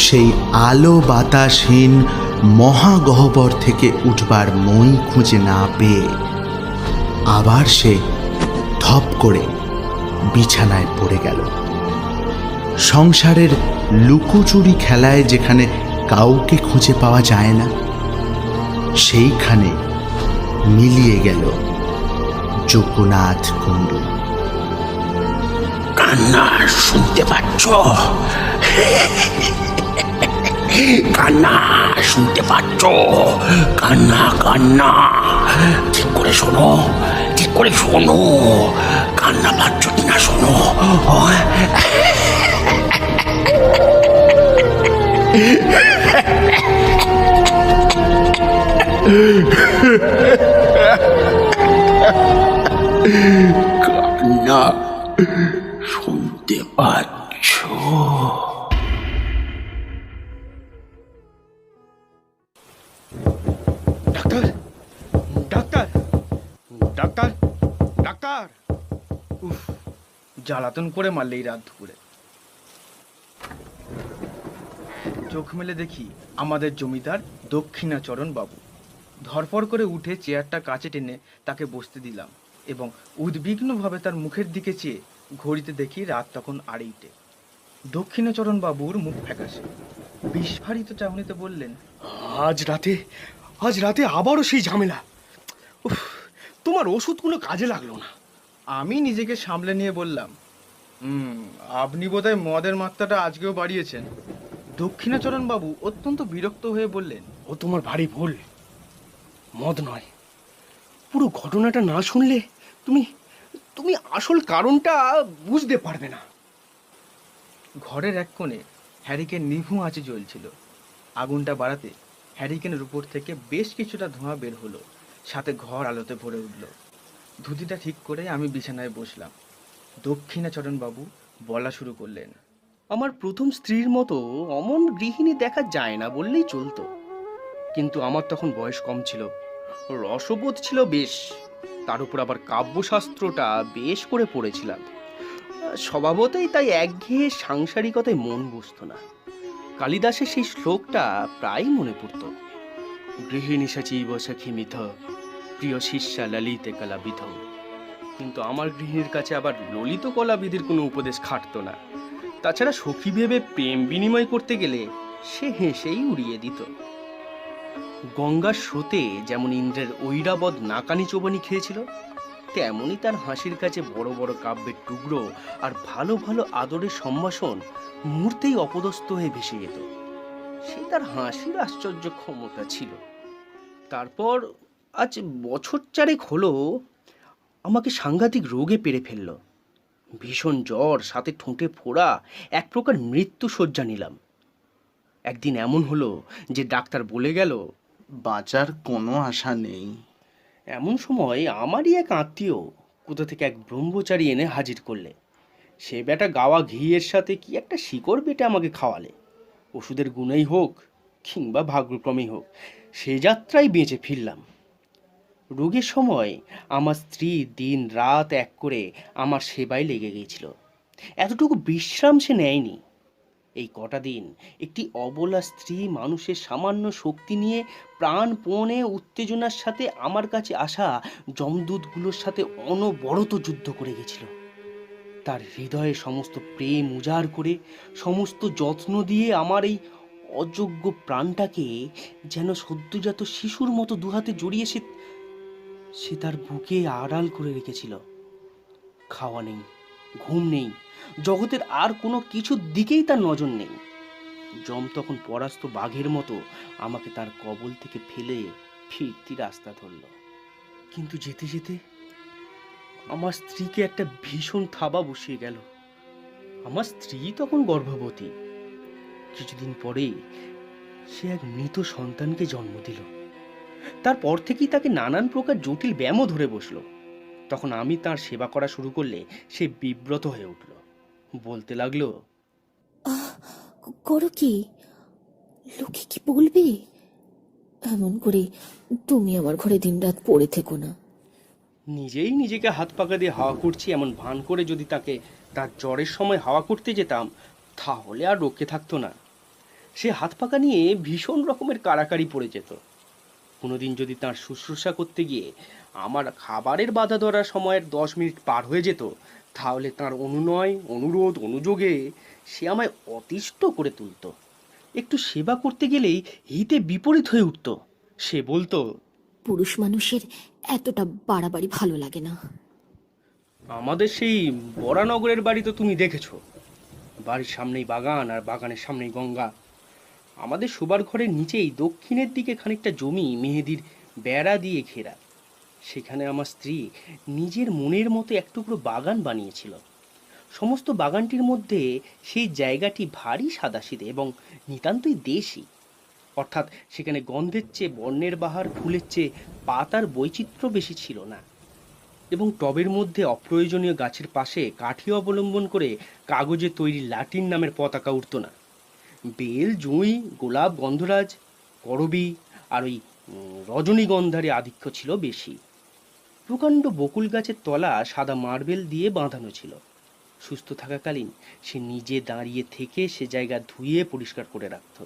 সেই আলো বাতাসহীন মহাগহ্বর থেকে উঠবার মই খুঁজে না পেয়ে আবার সে ধপ করে বিছানায় পড়ে গেল। সংসারের লুকোচুরি খেলায় যেখানে কাউকে খুঁজে পাওয়া যায় না, সেইখানে মিলিয়ে গেল যোগনাথ কুণ্ডু। কান্না শুনতে পাচ্ছ? কান্না শুনতে পাচ্ছ? কান্না কান্না, ঠিক করে শোনো, ঠিক করে শোনো, কান্না পাচ্ছ কিনা শোনো। কান্না শুনতে পাচ্ছ? Doctor, doctor, doctor, doctor! উফ, জ্বালাতন করে মারলে এই রাত দুপুরে। চোখ মেলে দেখি আমাদের জমিদার দক্ষিণাচরণ বাবু। ধরফর করে উঠে চেয়ারটা কাছে টেনে তাকে বসতে দিলাম এবং উদ্বিগ্নভাবে তার মুখের দিকে চেয়ে ঘড়িতে দেখি রাত তখন 2:30। দক্ষিণাচরণ বাবুর মুখ ফ্যাকাশে, বিস্ফারিত চাহনিতে বললেন, আজ রাতে আবারও সেই ঝামেলা। উফ, তোমার ওষুধ কোনো কাজে লাগলো না। আমি নিজেকে সামলে নিয়ে বললাম, আপনি বোধহয় মদের মাত্রাটা আজকেও বাড়িয়েছেন। দক্ষিণাচরণ বাবু অত্যন্ত বিরক্ত হয়ে বললেন, ও তোমার ভারী ভুল, মদ নয়। পুরো ঘটনাটা না শুনলে তুমি আসল কারণটা বুঝতে পারবে না। ঘরের এক কোণে হ্যারিকেন নিভু আঁচে জ্বলছিল। আগুনটা বাড়াতে হ্যারিকেনের উপর থেকে বেশ কিছুটা ধোঁয়া বের হলো, সাথে ঘর আলোতে ভরে উঠল। ধুতিটা ঠিক করে আমি বিছানায় বসলাম। দক্ষিণাচরণ বাবু বলা শুরু করলেন, আমার প্রথম স্ত্রীর মতো অমন গৃহিণী দেখা যায় না বললেই চলতো, কিন্তু আমার তখন বয়স কম ছিল, রসবোধ ছিল বেশ, তার উপর আবার কাব্যশাস্ত্রটা বেশ করে পড়েছিলাম। স্বভাবতই তাই একঘেয়ে সাংসারিকতায় মন বসতো না। কালিদাসের সেই শ্লোকটা প্রায় মনে পড়তো, গৃহিণী সচিব সখী মিথ, প্রিয় শিষ্যা ললিতে কলাবিধ। কিন্তু আমার গৃহিণীর কাছে আবার ললিত কলাবিধির কোনো উপদেশ খাটতো না। তাছাড়া সখী ভেবে প্রেম বিনিময় করতে গেলে সে হেসেই উড়িয়ে দিত। গঙ্গার স্রোতে যেমন ইন্দ্রের ঐরাবত নাকানি চোবানি খেয়েছিল, তেমনই তার হাসির কাছে বড় বড় কাব্যের টুকরো আর ভালো ভালো আদরের সম্ভাষণ মুহূর্তেই অপদস্থ হয়ে ভেসে যেত। সে তার হাসির আশ্চর্য ক্ষমতা ছিল। তারপর আজ 4 বছর হলো আমাকে সাংঘাতিক রোগে পেরে ফেলল। ভীষণ জ্বর, সাথে ঠোঁটে ফোড়া, এক প্রকার মৃত্যু শয্যা নিলাম। একদিন এমন হলো যে ডাক্তার বলে গেল, বাঁচার কোনো আশা নেই। এমন সময় আমারই এক আত্মীয় কোথা থেকে এক ব্রহ্মচারী এনে হাজির করলে। সে বেটা গাওয়া ঘিয়ের সাথে কি একটা শিকড় বেটে আমাকে খাওয়ালে। ওষুধের গুণেই হোক কিংবা ভাগ্যক্রমেই হোক, সে যাত্রায় বেঁচে ফিরলাম। রোগের সময় আমার স্ত্রী দিন রাত এক করে আমার সেবায় লেগে গিয়েছিল। এতটুকু বিশ্রাম সে নেয়নি। এই কটা দিন একটি অবলা স্ত্রী মানুষের সামান্য শক্তি নিয়ে প্রাণপণে উত্তেজনার সাথে আমার কাছে আসা যমদূতগুলোর সাথে অনবরত যুদ্ধ করে গেছিল। তার হৃদয়ে সমস্ত প্রেম উজাড় করে সমস্ত যত্ন দিয়ে আমার এই অযোগ্য প্রাণটাকে যেন সদ্যজাত শিশুর মতো দুহাতে জড়িয়ে সে তার বুকে আড়াল করে রেখেছিল। খাওয়া নেই, ঘুম নেই, জগতের আর কোনো কিছুর দিকেই তার নজর নেই। যম তখন পরাস্ত বাঘের মতো আমাকে তার কবল থেকে ফেলে ফিরতি রাস্তা ধরল। কিন্তু যেতে যেতে আমার স্ত্রীকে একটা ভীষণ থাবা বসিয়ে গেল। আমার স্ত্রী তখন গর্ভবতী। কিছুদিন পরেই সে এক মৃত সন্তানকে জন্ম দিল। তারপর থেকেই তাকে নানান প্রকার জটিল ব্যামো ধরে বসলো। তখন আমি তার সেবা করা শুরু করলে সে বিব্রত হয়ে উঠল। বলতে লাগলো, করো কি? লোকে কি বলবে? এমন করে তুমি আমার ঘরে দিনরাত পড়ে থেকো না। নিজেই নিজেকে হাত পাকা দিয়ে হাওয়া করছি এমন ভান করে যদি তাকে তার জ্বরের সময় হাওয়া করতে যেতাম, তাহলে আর রক্ষে থাকতো না। সে হাত পাকা নিয়ে ভীষণ রকমের কাড়াকাড়ি পড়ে যেত। কোনোদিন যদি তার শুশ্রূষা করতে গিয়ে আমার খাবারের বাধা ধরার সময়ের 10 মিনিট পার হয়ে যেত, তাহলে তার অনুনয়, অনুরোধ, অনুযোগে সে আমায় অতিষ্ঠ করে তুলত। একটু সেবা করতে গেলেই হিতে বিপরীত হয়ে উঠত। সে বলতো, পুরুষ মানুষের এতটা বাড়াবাড়ি ভালো লাগে না। আমাদের সেই বরানগরের বাড়ি তো তুমি দেখেছো। বাড়ির সামনেই বাগান আর বাগানের সামনেই গঙ্গা। আমাদের শোবার ঘরের নিচেই দক্ষিণের দিকে খানিকটা জমি মেহেদির বেড়া দিয়ে ঘেরা। সেখানে আমার স্ত্রী নিজের মনের মতো এক টুকরো বাগান বানিয়েছিল। সমস্ত বাগানটির মধ্যে সেই জায়গাটি ভারী সাদাসিধে এবং নিতান্তই দেশি। অর্থাৎ সেখানে গন্ধের চেয়ে বর্ণের বাহার, ফুলের চেয়ে পাতার বৈচিত্র্য বেশি ছিল না। এবং টবের মধ্যে অপ্রয়োজনীয় গাছের পাশে কাঠি অবলম্বন করে কাগজে তৈরি লাটিন নামের পতাকা উঠত না। বেল, জুঁই, গোলাপ, গন্ধরাজ, করবী আর ওই রজনীগন্ধারে আধিক্য ছিল বেশি। প্রকাণ্ড বকুল গাছের তলা সাদা মার্বেল দিয়ে বাঁধানো ছিল। সুস্থ থাকাকালীন সে নিজে দাঁড়িয়ে থেকে সে জায়গা ধুয়ে পরিষ্কার করে রাখত।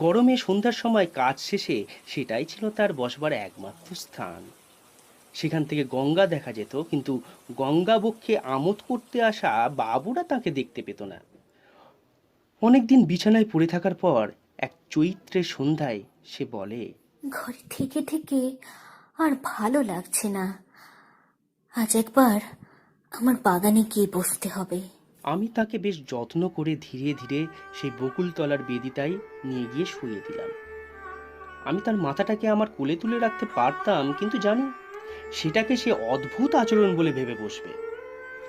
গরমে সন্ধ্যার সময় কাজ শেষে সেটাই ছিল তার বসবার একমাত্র স্থান। সেখান থেকে গঙ্গা দেখা যেত, কিন্তু গঙ্গা বক্ষে আমোদ করতে আসা বাবুরা তাকে দেখতে পেত না। অনেকদিন বিছানায় পড়ে থাকার পর এক চৈত্রের সন্ধ্যায় সে বলে, ঘরে থেকে থেকে আর ভালো লাগছে না, আজ একবার আমার বাগানে গিয়ে বসতে হবে। আমি তাকে বেশ যত্ন করে ধীরে ধীরে সেই বকুলতলার বেদিটাই নিয়ে গিয়ে শুইয়ে দিলাম। আমি তার মাথাটাকে আমার কোলে তুলে রাখতে পারতাম, কিন্তু জানি সেটাকে সে অদ্ভুত আচরণ বলে ভেবে বসবে।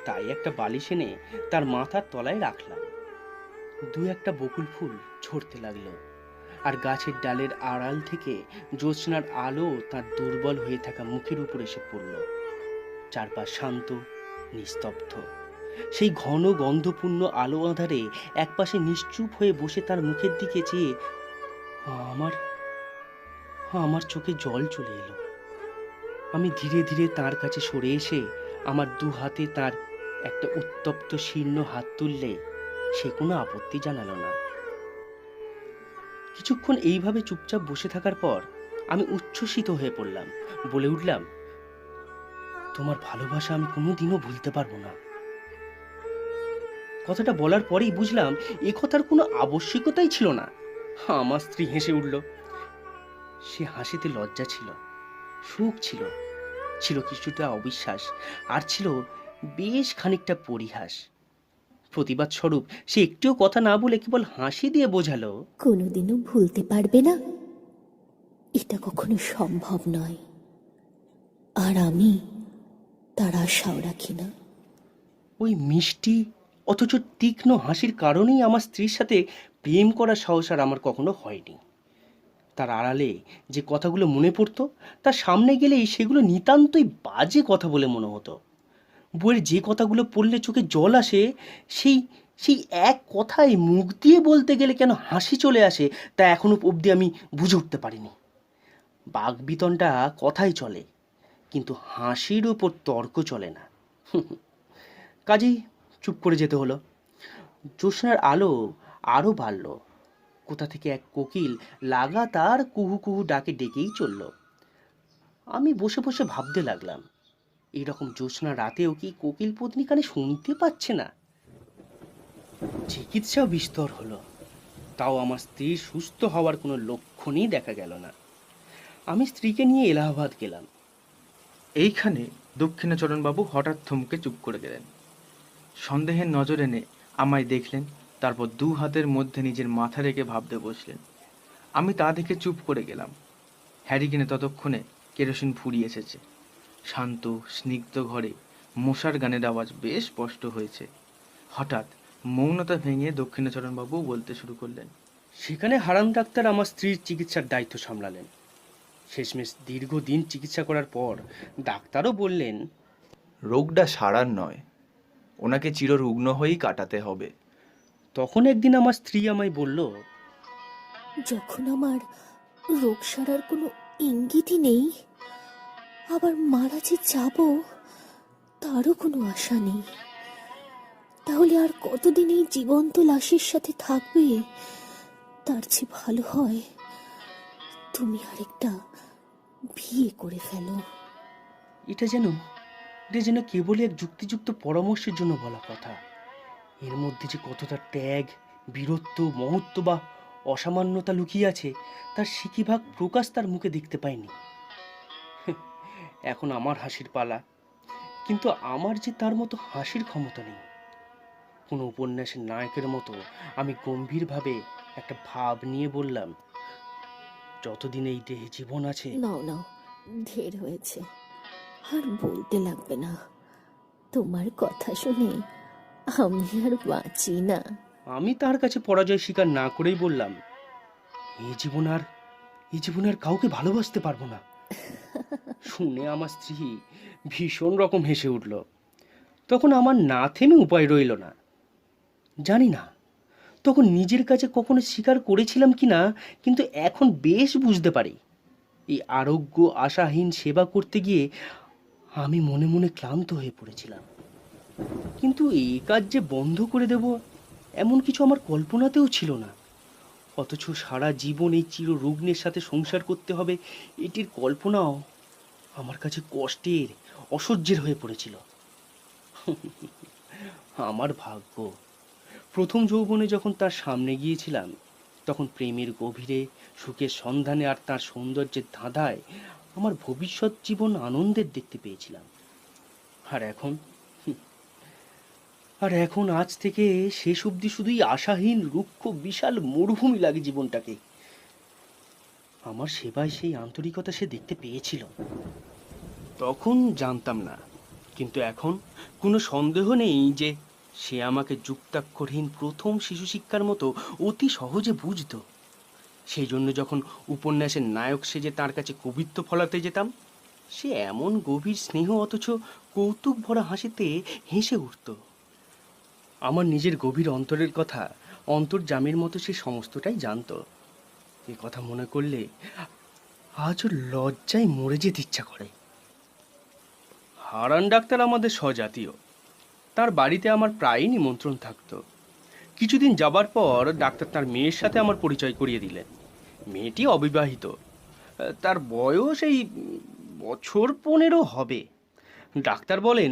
তাই একটা বালিশ এনে তার মাথার তলায় রাখলাম। দু একটা বকুল ফুল ঝরতে লাগলো, আর গাছের ডালের আড়াল থেকে জ্যোৎস্নার আলো তার দুর্বল হয়ে থাকা মুখের উপর এসে পড়ল। চারপাশ শান্ত, নিস্তব্ধ। সেই ঘন গন্ধপূর্ণ আলো আঁধারে একপাশে নিশ্চুপ হয়ে বসে তার মুখের দিকে চেয়ে আমার চোখে জল চলে এলো। আমি ধীরে ধীরে তার কাছে সরে এসে আমার দু হাতে তার একটা উত্তপ্ত শীর্ণ হাত তুললে সে কোনো আপত্তি জানালো না। কিছুক্ষণ এইভাবে চুপচাপ বসে থাকার পর আমি উচ্ছ্বসিত হয়ে পড়লাম। বলে উঠলাম, তোমার ভালোবাসা আমি কোনোদিনও ভুলতে পারবো না। কথাটা বলার পরেই বুঝলাম এ কথার কোনো আবশ্যকতাই ছিল না। আমার স্ত্রী হেসে উঠল। সে হাসিতে লজ্জা ছিল, সুখ ছিল, ছিল কিছুটা অবিশ্বাস, আর ছিল বেশ খানিকটা পরিহাস। প্রতিবাদ স্বরূপ সে একটিও কথা না বলে কেবল হাসি দিয়ে বোঝালো, কোনোদিনও ভুলতে পারবে না, এটা কখনো সম্ভব নয়, আর আমি তার আশাও রাখি না। ওই মিষ্টি অথচ তীক্ষ্ণ হাসির কারণেই আমার স্ত্রীর সাথে প্রেম করার সাহস আর আমার কখনো হয়নি। তার আড়ালে যে কথাগুলো মনে পড়তো, তার সামনে গেলেই সেগুলো নিতান্তই বাজে কথা বলে মনে হতো। বইয়ের যে কথাগুলো পড়লে চোখে জল আসে, সেই সেই এক কথাই মুখ দিয়ে বলতে গেলে কেন হাসি চলে আসে তা এখনো অবধি আমি বুঝে উঠতে পারিনি। বাগবিতণ্ডা কথাই চলে, কিন্তু হাসির উপর তর্ক চলে না। কাজেই চুপ করে যেতে হলো। জ্যোৎস্নার আলো আরও বাড়ল। কোথা থেকে এক কোকিল লাগাতার কুহু কুহু ডাকে ডেকেই চলল। আমি বসে বসে ভাবতে লাগলাম, এইরকম জ্যোৎস্না রাতেও কি কোকিল পত্নী কানে শুনতে পাচ্ছে না? চিকিৎসাও বিস্তর হলো, তাও আমার স্ত্রীর সুস্থ হওয়ার কোনো লক্ষণই দেখা গেল না। আমি স্ত্রীকে নিয়ে এলাহাবাদ গেলাম। এইখানে দক্ষিণাচরণবাবু হঠাৎ থমকে চুপ করে গেলেন। সন্দেহের নজর এনে আমায় দেখলেন, তারপর দু হাতের মধ্যে নিজের মাথা রেখে ভাবতে বসলেন। আমি তা দেখে চুপ করে গেলাম। হ্যারিকেনে ততক্ষণে কেরোসিন ফুরিয়ে এসেছে। শান্ত স্নিগ্ধ ঘরে মশার গানের আওয়াজ বেশ স্পষ্ট হয়েছে। হঠাৎ মৌনতা ভেঙে দক্ষিণাচরণবাবু বলতে শুরু করলেন। সেখানে হারান ডাক্তার আমার স্ত্রীর চিকিৎসার দায়িত্ব সামলালেন। শেষমেশ দীর্ঘদিন চিকিৎসা করার পর ডাক্তারও বললেন, রোগটা সারার নয়, ওনাকে চিররুগ্ন হয়েই কাটাতে হবে। তখন একদিন আমার স্ত্রী আমায় বলল, যখন আমার রোগ সারার কোনো ইঙ্গিতই নেই, আবার মারা যে যাব তারও কোনো আশা নেই, তাহলে আর কতদিন এই জীবন্ত লাশের সাথে থাকবে? তার চেয়ে ভালো হয় তুমি আরেকটা বিয়ে করে ফেলো। এটা যেন কেবলই এক যুক্তিযুক্ত পরামর্শের জন্য বলা কথা। এর মধ্যে যে কতটা ত্যাগ, বীরত্ব, মহত্ব বা অসামান্যতা লুকিয়ে আছে তার সিকিভাগ প্রকাশ তার মুখে দেখতে পাইনি। এখন আমার হাসির পালা, কিন্তু আমার যে তার মতো হাসির ক্ষমতা নেই। কোনো উপন্যাসের নায়কের মতো আমি গম্ভীরভাবে একটা ভাব নিয়ে বললাম, যতদিন এই দেহে জীবন আছে। নাও নাও, ঢের হয়েছে, আর বলতে লাগবে না। তোমার কথা শুনে আমি আর বাঁচি না। আমি তার কাছে পরাজয় স্বীকার না করেই বললাম, এই জীবনে আর কাউকে ভালোবাসতে পারবো না। শুনে আমার স্ত্রী ভীষণ রকম হেসে উঠল। তখন আমার না থেমে উপায় রইল না। জানি না তখন নিজের কাছে কখনো স্বীকার করেছিলাম কি না, কিন্তু এখন বেশ বুঝতে পারি এই আরোগ্য আশাহীন সেবা করতে গিয়ে আমি মনে মনে ক্লান্ত হয়ে পড়েছিলাম। কিন্তু এই কাজ যে বন্ধ করে দেব এমন কিছু আমার কল্পনাতেও ছিল না। অথচ সারা জীবন এই চিররুগ্নের সাথে সংসার করতে হবে, এটির কল্পনাও আমার কাছে কষ্টের, অসহ্যের হয়ে পড়েছিল। আমার ভাগ্য, প্রথম যৌবনে যখন তার সামনে গিয়েছিলাম তখন প্রেমের গভীরে, সুখের সন্ধানে আর তার সৌন্দর্যের ধাঁধায় আমার ভবিষ্যৎ জীবন আনন্দের দেখতে পেয়েছিলাম। আর এখন আজ থেকে শেষ অবধি শুধুই আশাহীন, রুক্ষ, বিশাল মরুভূমি লাগে জীবনটাকে। আমার সেবায় সেই আন্তরিকতা সে দেখতে পেয়েছিল। তখন জানতাম না, কিন্তু এখন কোনো সন্দেহ নেই যে সে আমাকে যুক্তাক্ষরহীন প্রথম শিশু শিক্ষার মতো অতি সহজে বুঝত। সেই জন্য যখন উপন্যাসের নায়ক সেজে তার কাছে কবিত্ব ফলাতে যেতাম, সে এমন গভীর স্নেহ অথচ কৌতুক ভরা হাসিতে হেসে উঠত। আমার নিজের গভীর অন্তরের কথা অন্তর্যামের মতো সে সমস্তটাই জানত। এ কথা মনে করলে আজও লজ্জায় মরে যেতে ইচ্ছা করে। হারান ডাক্তার আমাদের স্বজাতীয়, তার বাড়িতে আমার প্রায়ই নিমন্ত্রণ থাকতো। কিছুদিন যাবার পর ডাক্তার তার মেয়ের সাথে আমার পরিচয় করিয়ে দিলেন। মেয়েটি অবিবাহিত, তার বয়স এই 15 হবে। ডাক্তার বলেন,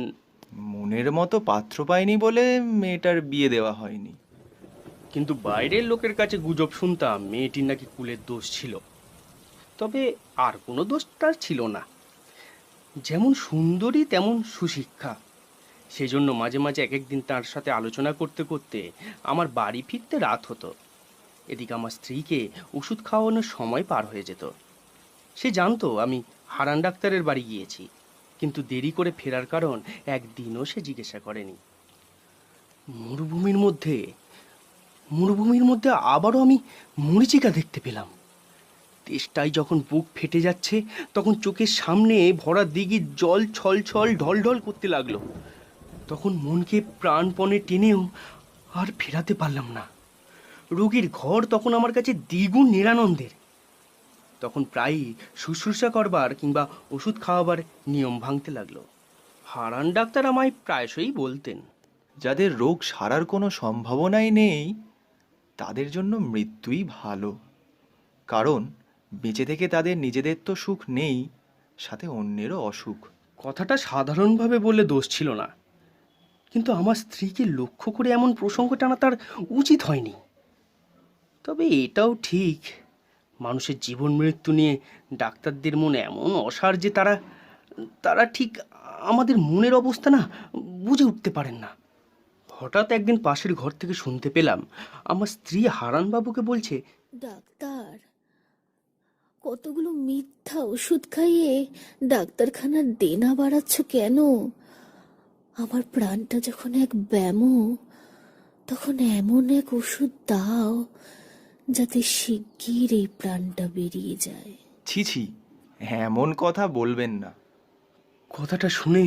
মনের মতো পাত্র পায়নি বলে মেয়েটার বিয়ে দেওয়া হয়নি। কিন্তু বাইরের লোকের কাছে গুজব শুনতাম মেয়েটির নাকি কুলের দোষ ছিল। তবে আর কোনো দোষ তার ছিল না। যেমন সুন্দরী তেমন সুশিক্ষা। সেজন্য মাঝে মাঝে এক একদিন তার সাথে আলোচনা করতে করতে আমার বাড়ি ফিরতে রাত হতো। এদিকে আমার স্ত্রীকে ওষুধ খাওয়ানোর সময় পার হয়ে যেত। সে জানতো আমি হারান ডাক্তারের বাড়ি গিয়েছি, কিন্তু দেরি করে ফেরার কারণ একদিনও সে জিজ্ঞাসা করেনি। মরুভূমির মধ্যে আবারও আমি মরীচিকা দেখতে পেলাম। তেষ্টায় যখন বুক ফেটে যাচ্ছে তখন চোখের সামনে ভরা দিঘির জল ছল ছল ঢল ঢল করতে লাগলো। তখন মনকে প্রাণপণে টেনেও আর ফেরাতে পারলাম না। রোগীর ঘর তখন আমার কাছে দ্বিগুণ নিরানন্দের। তখন প্রায়ই শুশ্রূষা করবার কিংবা ওষুধ খাওয়াবার নিয়ম ভাঙতে লাগলো। হারান ডাক্তার আমায় প্রায়শই বলতেন, যাদের রোগ সারার কোনো সম্ভাবনাই নেই তাদের জন্য মৃত্যুই ভালো। কারণ বেঁচে থেকে তাদের নিজেদের তো সুখ নেই, সাথে অন্যেরও অসুখ। কথাটা সাধারণভাবে বললে দোষ ছিল না, কিন্তু আমার স্ত্রীকে লক্ষ্য করে এমন প্রসঙ্গ টানা তার উচিত হয়নি। তবে এটাও ঠিক, মানুষের জীবন মৃত্যু নিয়ে ডাক্তারদের মনে এমন অসার যে তারা ঠিক আমাদের মনের অবস্থা না বুঝে উঠতে পারেন না। হঠাৎ একদিন পাশের ঘর থেকে শুনতে পেলাম আমার স্ত্রী হারানবাবুকে বলছে, ডাক্তার, কতগুলো মিথ্যা ওষুধ খাইয়ে ডাক্তারখানার দেনা বাড়াচ্ছ কেন? আমার প্রাণটা যখন এক ব্যামো, তখন এমন এক ওষুধ দাও যাতে শিগগির এই প্রাণটা বেরিয়ে যায়। ছি ছি, এমন কথা বলবেন না। কথাটা শুনে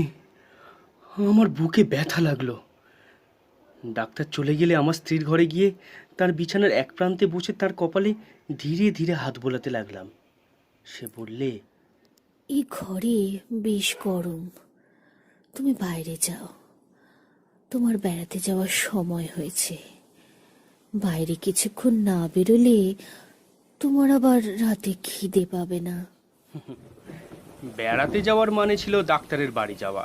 আমার বুকে ব্যথা লাগলো। ডাক্তার চলে গেলে আমার স্ত্রীর ঘরে গিয়ে তার বিছানার এক প্রান্তে বসে তার কপালে ধীরে ধীরে হাত বোলাতে লাগলাম। সে বললে, এই ঘরে বেশ গরম, তুমি বাইরে যাও, তোমার বেড়াতে যাওয়ার সময় হয়েছে। বাইরে কিছুক্ষণ না বেরোলে তোমার আবার রাতে খিদে পাবে না। বেড়াতে যাওয়ার মানে ছিল ডাক্তারের বাড়ি যাওয়া।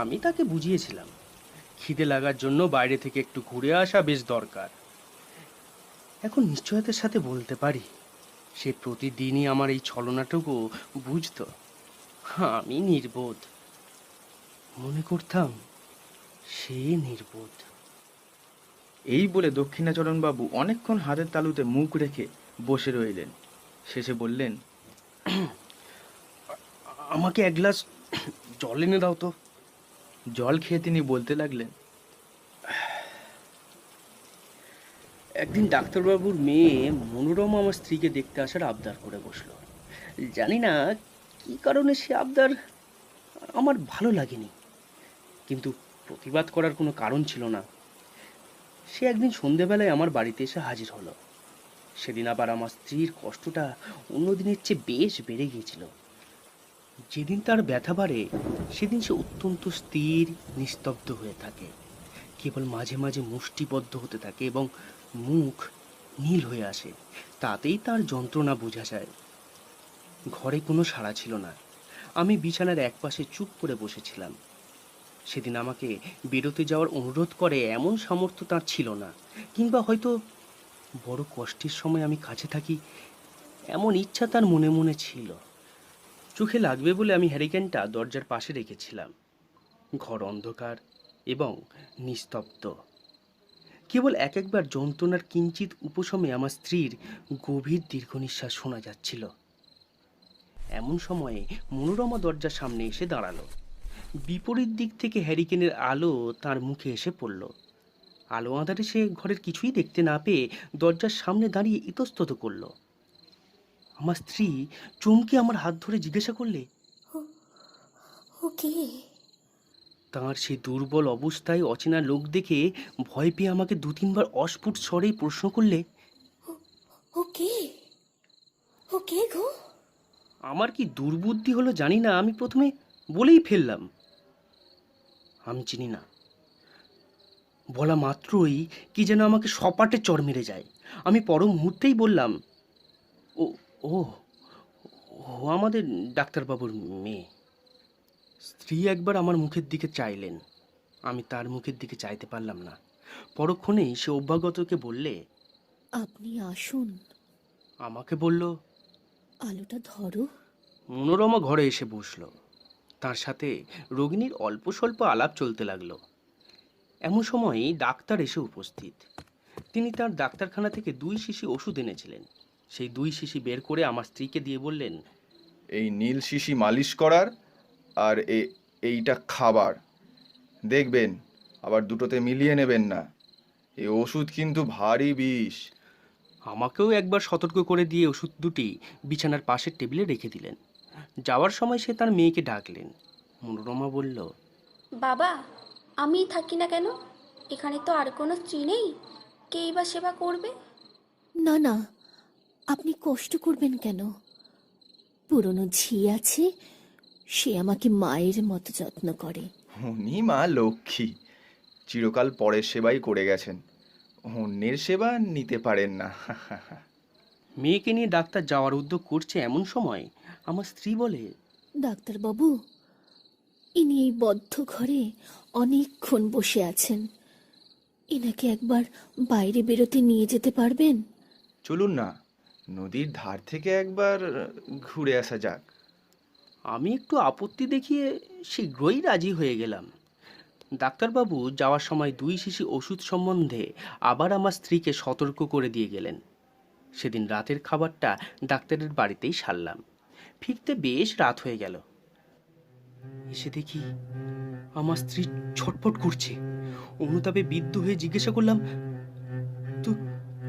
আমি তাকে বুঝিয়েছিলাম খিদে লাগার জন্য বাইরে থেকে একটু ঘুরে আসা বেশ দরকার। এখন নিশ্চয়তার সাথে বলতে পারি সে প্রতিদিনই আমার এই ছলনাটুকু বুঝতো। আমি নির্বোধ, মনে করতাম সে নির্বোধ। এই বলে দক্ষিণাচরণবাবু অনেকক্ষণ হাতের তালুতে মুখ রেখে বসে রইলেন। শেষে বললেন, আমাকে এক গ্লাস জল এনে দাও তো। জল খেয়ে তিনি বলতে লাগলেন, একদিন ডাক্তারবাবুর মেয়ে মনোরমা আমার স্ত্রীকে দেখতে আসার আবদার করে বসলো। জানি না কী কারণে সে আবদার আমার ভালো লাগেনি, কিন্তু প্রতিবাদ করার কোনো কারণ ছিল না। সে একদিন সন্ধেবেলায় আমার বাড়িতে এসে হাজির হলো। সেদিন আবার আমার স্ত্রীর কষ্টটা অন্যদিনের চেয়ে বেশ বেড়ে গিয়েছিল। যেদিন তার ব্যথা বাড়ে সেদিন সে অত্যন্ত স্থির, নিস্তব্ধ হয়ে থাকে। কেবল মাঝে মাঝে মুষ্টিবদ্ধ হতে থাকে এবং মুখ নীল হয়ে আসে। তাতেই তার যন্ত্রণা বোঝা যায়। ঘরে কোনো সাড়া ছিল না। আমি বিছানার একপাশে চুপ করে বসেছিলাম। সেদিন আমাকে বেরোতে যাওয়ার অনুরোধ করে এমন সামর্থ্য তার ছিল না, কিংবা হয়তো বড় কষ্টের সময় আমি কাছে থাকি এমন ইচ্ছা তার মনে মনে ছিল। চোখে লাগবে বলে আমি হ্যারিকেনটা দরজার পাশে রেখেছিলাম। ঘর অন্ধকার এবং নিস্তব্ধ। কেবল এক একবার যন্ত্রণার কিঞ্চিত উপশমে আমার স্ত্রীর গভীর দীর্ঘ নিঃশ্বাস শোনা যাচ্ছিল। এমন সময়ে মনোরমা দরজার সামনে এসে দাঁড়ালো। বিপরীত দিক থেকে হ্যারিকেনের আলো তার মুখে এসে পড়ল। আলো আঁধারে সে ঘরের কিছুই দেখতে না পেয়ে দরজার সামনে দাঁড়িয়ে ইতস্তত করল। আমার স্ত্রী চমকে আমার হাত ধরে জিজ্ঞাসা করলে, ওকে? তাঁর সেই দুর্বল অবস্থায় অচেনা লোক দেখে ভয় পেয়ে আমাকে দু তিনবার অস্ফুট স্বরেই প্রশ্ন করলে, ওকে? ওকে গো? আমার কি দুর্বুদ্ধি হলো জানি না, আমি প্রথমে বলেই ফেললাম, আমি চিনি না। বলা মাত্রই কি যেন আমাকে সপাটে চড় মেরে যায়। আমি পর মুহূর্তেই বললাম, ও ও ও আমাদের ডাক্তারবাবুর মেয়ে। স্ত্রী একবার আমার মুখের দিকে চাইলেন। আমি তার মুখের দিকে চাইতে পারলাম না। পরক্ষণেই সে অভ্যাগতকে বললে, আপনি আসুন। আমাকে বলল, আলোটা ধরো। মনোরমা ঘরে এসে বসল। তার সাথে রোগিণীর অল্প স্বল্প আলাপ চলতে লাগলো। এমন সময় ডাক্তার এসে উপস্থিত। তিনি তার ডাক্তারখানা থেকে 2 শিশি ওষুধ এনেছিলেন। সেই 2 শিশি বের করে আমার স্ত্রীকে দিয়ে বললেন, এই নীল শিশি মালিশ করার আর এইটা খাবার। দেখবেন আবার দুটোতে মিলিয়ে নেবেন না, এই ওষুধ কিন্তু ভারী বিষ। আমাকেও একবার সতর্ক করে দিয়ে ওষুধ দুটি বিছানার পাশের টেবিলে রেখে দিলেন। যাওয়ার সময় সে তার মেয়েকে ডাকলেন। মনোরমা বলল, বাবা, আমিই থাকি না কেন? এখানে তো আর কোনো স্ত্রী নেই, কেই বা সেবা করবে? না না, আপনি কষ্ট করবেন কেন? পুরনো ঝি আছে, সে আমাকে মায়ের মতো যত্ন করে। উনি মা লক্ষ্মী, চিরকাল পরের সেবাই করে গেছেন, অন্যের সেবা নিতে পারেন না। মেয়েকে নিয়ে ডাক্তার যাওয়ার উদ্যোগ করছে এমন সময় আমার স্ত্রী বলে, ডাক্তারবাবু, ইনি এই বদ্ধ ঘরে অনেকক্ষণ বসে আছেন, এনাকে একবার বাইরে বেরোতে নিয়ে যেতে পারবেন? চলুন না, নদীর ধার থেকে একবার ঘুরে আসা যাক। আমি একটু আপত্তি দেখিয়ে শীঘ্রই রাজি হয়ে গেলাম। ডাক্তারবাবু যাওয়ার সময় 2 শিশি ওষুধ সম্বন্ধে আবার আমার স্ত্রীকে সতর্ক করে দিয়ে গেলেন। সেদিন রাতের খাবারটা ডাক্তারের বাড়িতেই সারলাম। ফিরতে বেশ রাত হয়ে গেল। এসে দেখি আমার স্ত্রী ছটফট করছে। অনুতাপে বিদ্ধ হয়ে জিজ্ঞাসা করলাম,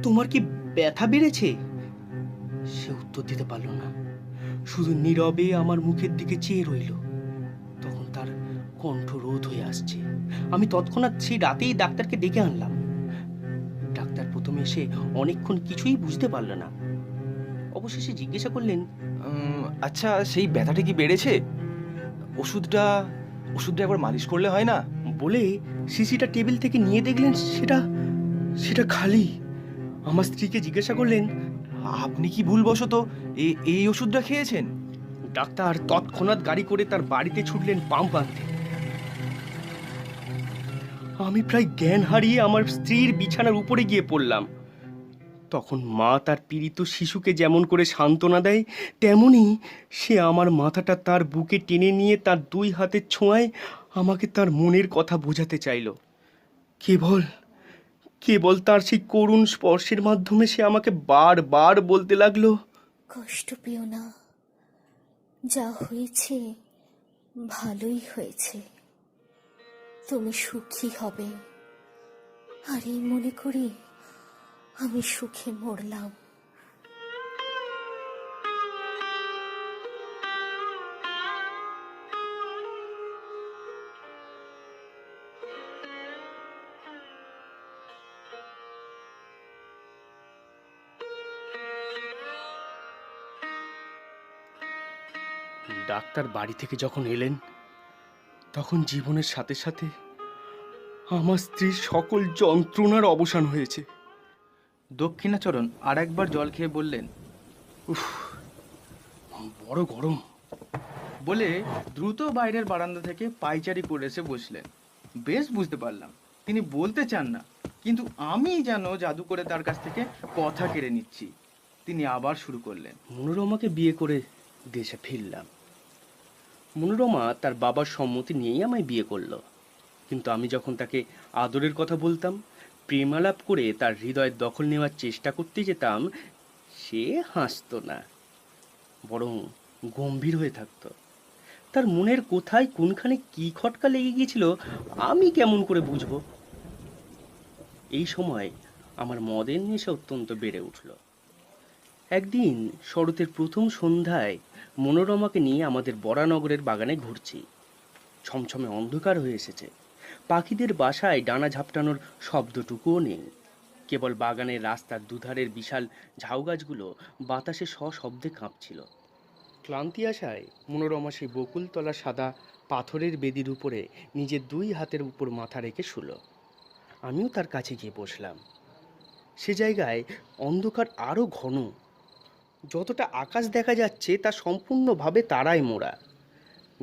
তোমার কি ব্যথা বেড়েছে? সে উত্তর দিতে পারল না, শুধু নীরবে আমার মুখের দিকে চেয়ে রইল। তখন তার কণ্ঠ রোধ হয়ে আসছে। আমি তৎক্ষণাৎ সেই রাতেই ডাক্তারকে ডেকে আনলাম। ডাক্তার প্রথমে এসে অনেকক্ষণ কিছুই বুঝতে পারল না। অবশেষে জিজ্ঞাসা করলেন, আচ্ছা, সেই ব্যথাটা কি বেড়েছে? ওষুধটা একবার মালিশ করলে হয় না? বলে শিশিটা টেবিল থেকে নিয়ে দেখলেন সেটা খালি। আমার স্ত্রীকে জিজ্ঞাসা করলেন, আপনি কি ভুলবশত এই ওষুধটা খেয়েছেন? ডাক্তার তৎক্ষণাৎ গাড়ি করে তার বাড়িতে ছুটলেন পাম্প আনতে। আমি প্রায় জ্ঞান হারিয়ে আমার স্ত্রীর বিছানার উপরে গিয়ে পড়লাম। তখন মা তার পীড়িত শিশুকে যেমন করে সান্ত্বনা দেয়, তেমনি সে আমার মাথাটা তার বুকে টেনে নিয়ে তার 2 হাতের ছোঁয়ায় আমাকে তার মনের কথা বোঝাতে চাইল। কেবল তার সেই করুণ স্পর্শের মাধ্যমে সে আমাকে বারবার বলতে লাগলো, কষ্ট পেও না, যা হয়েছে ভালোই হয়েছে, তুমি সুখী হবে। আর এই মনে করি আমি সুখে মরলাম। ডাক্তার বাড়ি থেকে যখন এলেন, তখন জীবনের সাথে সাথে আমার স্ত্রীর সকল যন্ত্রণার অবসান হয়েছে। দক্ষিণাচরণ আর একবার জল খেয়ে বললেন, বড় গরম। বলে দ্রুত বাইরের বারান্দা থেকে পায়চারি করে এসে বসলেন। বেশ বুঝতে পারলাম তিনি বলতে চান না, কিন্তু আমি যেন জাদু করে তার কাছ থেকে কথা কেড়ে নিচ্ছি। তিনি আবার শুরু করলেন, মনোরমাকে বিয়ে করে দেশে ফিরলাম। মনোরমা তার বাবার সম্মতি নিয়েই আমায় বিয়ে করলো। কিন্তু আমি যখন তাকে আদরের কথা বলতাম, প্রেমালাপ করে তার হৃদয়ের দখল নেওয়ার চেষ্টা করতে যেতাম, সে হাসতো না, বরং গম্ভীর হয়ে থাকতো। তার মনের কোথায় কোনখানে কি খটকা লেগে গিয়েছিল আমি কেমন করে বুঝবো? এই সময় আমার মদের নেশা অত্যন্ত বেড়ে উঠল। একদিন শরতের প্রথম সন্ধ্যায় মনোরমাকে নিয়ে আমাদের বরানগরের বাগানে ঘুরছি। ছমছমে অন্ধকার হয়ে এসেছে। পাখিদের বাসায় ডানা ঝাপটানোর শব্দটুকুও নেই। কেবল বাগানের রাস্তার দুধারের বিশাল ঝাউ গাছগুলো বাতাসে সশব্দে কাঁপছিল। ক্লান্তি আসায় মনোরমা সেই বকুলতলা সাদা পাথরের বেদির উপরে নিজের 2 হাতের উপর মাথা রেখে শুল। আমিও তার কাছে গিয়ে বসলাম। সে জায়গায় অন্ধকার আরও ঘন। যতটা আকাশ দেখা যাচ্ছে তা সম্পূর্ণভাবে তারায় মোড়া।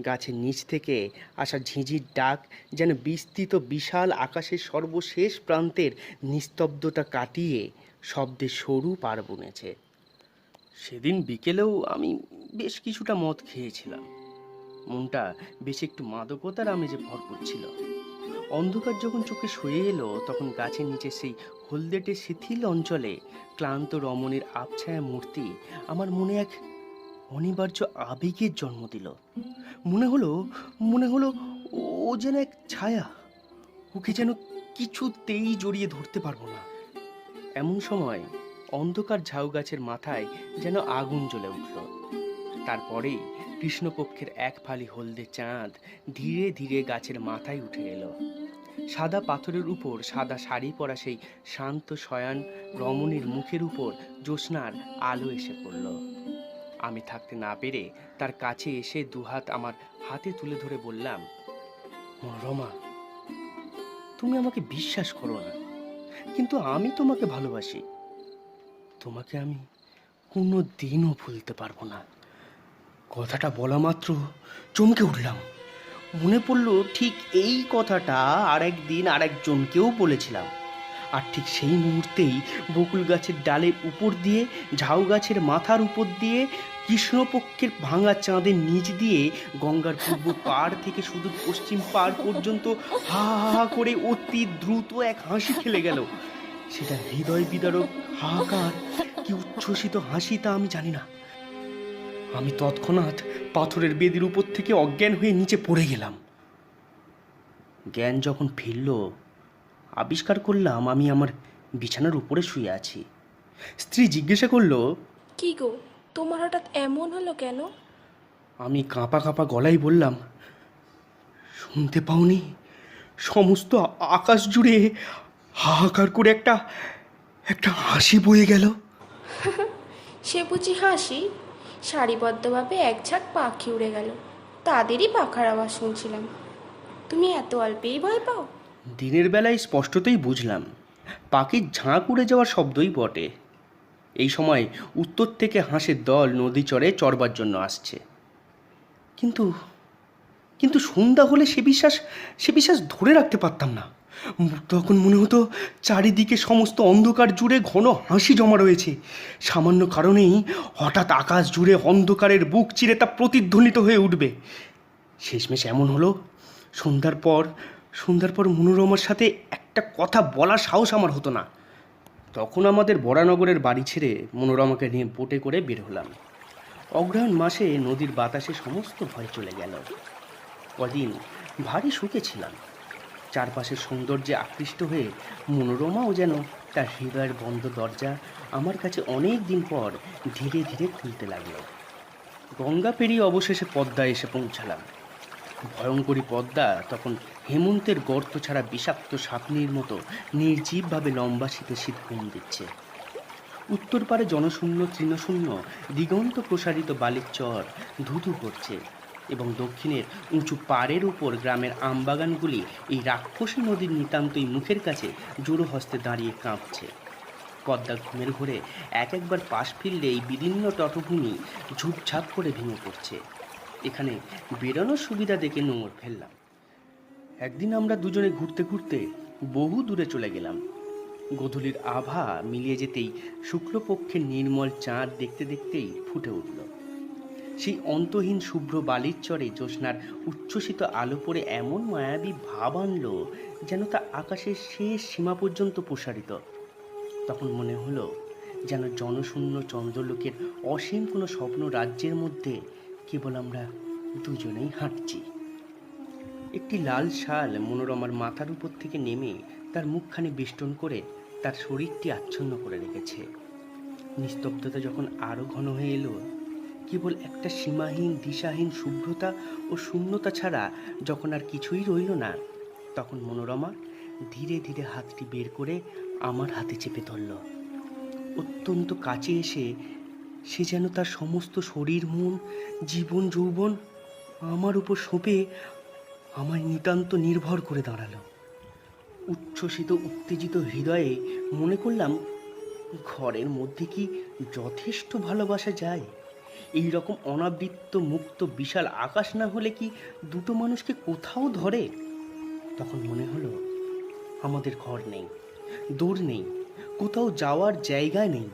গাছের নিচ থেকে আসা ঝিঁঝির ডাক যেন বিস্তৃত বিশাল আকাশের সর্বশেষ প্রান্তের নিস্তব্ধতা কাটিয়ে শব্দে সরু পার বুনেছে। সেদিন বিকেলেও আমি বেশ কিছুটা মদ খেয়েছিলাম। মনটা বেশ একটু মাদকতার আমেজে ভরপুর ছিল। অন্ধকার যখন চোখে শুয়ে এলো, তখন গাছের নিচে সেই হলদেটে শিথিল অঞ্চলে ক্লান্ত রমণীর আবছায়া মূর্তি আমার মনে এক অনিবার্য আবেগের জন্ম দিল। মনে হলো ও যেন এক ছায়া, ওকে যেন কিছুতেই জড়িয়ে ধরতে পারবো না। এমন সময় অন্ধকার ঝাউ গাছের মাথায় যেন আগুন জ্বলে উঠল। তারপরেই কৃষ্ণপক্ষের এক ফালি হলদে চাঁদ ধীরে ধীরে গাছের মাথায় উঠে এলো। সাদা পাথরের উপর সাদা শাড়ি পরা সেই শান্ত শয়ান রমণীর মুখের উপর জ্যোৎস্নার আলো এসে পড়ল। আমি থাকতে না পেরে তার কাছে এসে দুহাত আমার হাতে তুলে ধরে বললাম, মনোরমা, তুমি আমাকে বিশ্বাস করো না, কিন্তু আমি তোমাকে ভালোবাসি। তোমাকে আমি কোনো দিনও ভুলতে পারবো না। কথাটা বলা মাত্র চমকে উঠলাম। মনে পড়লো ঠিক এই কথাটা আর একদিন আর একজনকেও বলেছিলাম। আর ঠিক সেই মুহূর্তেই বকুল গাছের ডালের উপর দিয়ে, ঝাউ গাছের মাথার উপর দিয়ে, কৃষ্ণপক্ষের ভাঙা চাঁদের নিচ দিয়ে গঙ্গার পূর্ব পাড় থেকে সুদূর পশ্চিম পাড় পর্যন্ত হা হা করে অতি দ্রুত এক হাসি খেলে গেল। সেটা হৃদয় বিদারক হাহাকার কি উচ্ছ্বসিত হাসি তা আমি জানি না। আমি তৎক্ষণাৎ পাথরের বেদির উপর থেকে অজ্ঞান হয়ে নিচে পড়ে গেলাম। জ্ঞান যখন ফিরল, আবিষ্কার করলাম আমি আমার বিছানার উপরে শুয়ে আছি। স্ত্রী জিজ্ঞাসা করলো, কি গো, তোমার হঠাৎ এমন হলো কেন? আমি কাঁপা কাঁপা গলায় বললাম, শুনতে পাওনি? সমস্ত আকাশ জুড়ে হাহাকার করে একটা একটা হাসি বয়ে গেল। সে বুঝি হাসি? সারিবদ্ধভাবে এক ঝাঁক পাখি উড়ে গেল, তাদেরই পাখার আওয়াজ শুনছিলাম। তুমি এত অল্পেই ভয় পাও? দিনের বেলায় স্পষ্টতই বুঝলাম পাখির ঝাঁক উড়ে যাওয়ার শব্দই বটে। এই সময় উত্তর থেকে হাঁসের দল নদী চড়ে চড়বার জন্য আসছে। কিন্তু কিন্তু সন্ধ্যা হলে সে বিশ্বাস ধরে রাখতে পারতাম না। তখন মনে হতো চারিদিকে সমস্ত অন্ধকার জুড়ে ঘন হাসি জমা রয়েছে। সামান্য কারণেই হঠাৎ আকাশ জুড়ে অন্ধকারের বুক চিরে তা প্রতিধ্বনিত হয়ে উঠবে। শেষমেশ এমন হলো, সন্ধ্যার পর মনোরমার সাথে একটা কথা বলার সাহস আমার হতো না। তখন আমাদের বরানগরের বাড়ি ছেড়ে মনোরমাকে নিয়ে বোটে করে বের হলাম। অগ্রহায়ণ মাসে নদীর বাতাসে সমস্ত ভয় চলে গেল। কদিন ভারী সুখে ছিলাম। চারপাশের সৌন্দর্যে আকৃষ্ট হয়ে মনোরমাও যেন তার হৃদয়ের বন্ধ দরজা আমার কাছে অনেক দিন পর ধীরে ধীরে খুলতে লাগলো। গঙ্গা পেরিয়ে অবশেষে পদ্মায় এসে পৌঁছালাম। ভয়ঙ্করী পদ্মা তখন হেমন্তের গর্ত ছাড়া বিষাক্ত সাপনির মতো নির্জীবভাবে লম্বা শীতে শীত ঘুম দিচ্ছে। উত্তর পারে জনশূন্য তৃণশূন্য দিগন্ত প্রসারিত বালির চর ধুধু করছে, এবং দক্ষিণের উঁচু পাড়ের উপর গ্রামের আমবাগানগুলি এই রাক্ষসী নদীর নিতান্তই মুখের কাছে জোড়ো হস্তে দাঁড়িয়ে কাঁপছে। পদ্মা ঘুমের ঘোরে একবার পাশ ফিরলে এই বিদীর্ণ তটভূমি ঝুপঝাপ করে ভেঙে পড়ছে। এখানে বেরোনোর সুবিধা দেখে নোঙর ফেললাম। একদিন আমরা দুজনে ঘুরতে ঘুরতে বহু দূরে চলে গেলাম। গোধূলির আভা মিলিয়ে যেতেই শুক্লপক্ষের নির্মল চাঁদ দেখতে দেখতেই ফুটে উঠল। সেই অন্তহীন শুভ্র বালির চরে জ্যোৎস্নার উচ্ছ্বসিত আলো পড়ে এমন মায়াবী ভাব আনলো যেন তা আকাশের শেষ সীমা পর্যন্ত প্রসারিত। তখন মনে হলো যেন জনশূন্য চন্দ্রলোকের অসীম কোনো স্বপ্ন রাজ্যের মধ্যে কেবল আমরা দুজনেই হাঁটছি। একটি লাল শাল মনোরমার মাথার উপর থেকে নেমে তার মুখখানি বেষ্টন করে তার শরীরটি আচ্ছন্ন করে রেখেছে। নিস্তব্ধতা যখন আরও ঘন হয়ে এলো, কেবল একটা সীমাহীন দিশাহীন শুভ্রতা ও শূন্যতা ছাড়া যখন আর কিছুই রইল না, তখন মনোরমা ধীরে ধীরে হাতটি বের করে আমার হাতে চেপে ধরল। অত্যন্ত কাছে এসে সে যেন তার সমস্ত শরীর মন জীবন যৌবন আমার উপর সঁপে আমায় নিতান্ত নির্ভর করে দাঁড়ালো। উচ্ছ্বসিত উত্তেজিত হৃদয়ে মনে করলাম, ঘরের মধ্যে কি যথেষ্ট ভালোবাসা যায়? এই রকম অনাবৃত্ত মুক্ত বিশাল আকাশ না হলে কি দুটো মানুষকে কোথাও ধরে? তখন মনে হলো আমাদের ঘর নেই, দৌড় নেই, কোথাও যাওয়ার জায়গা নেই।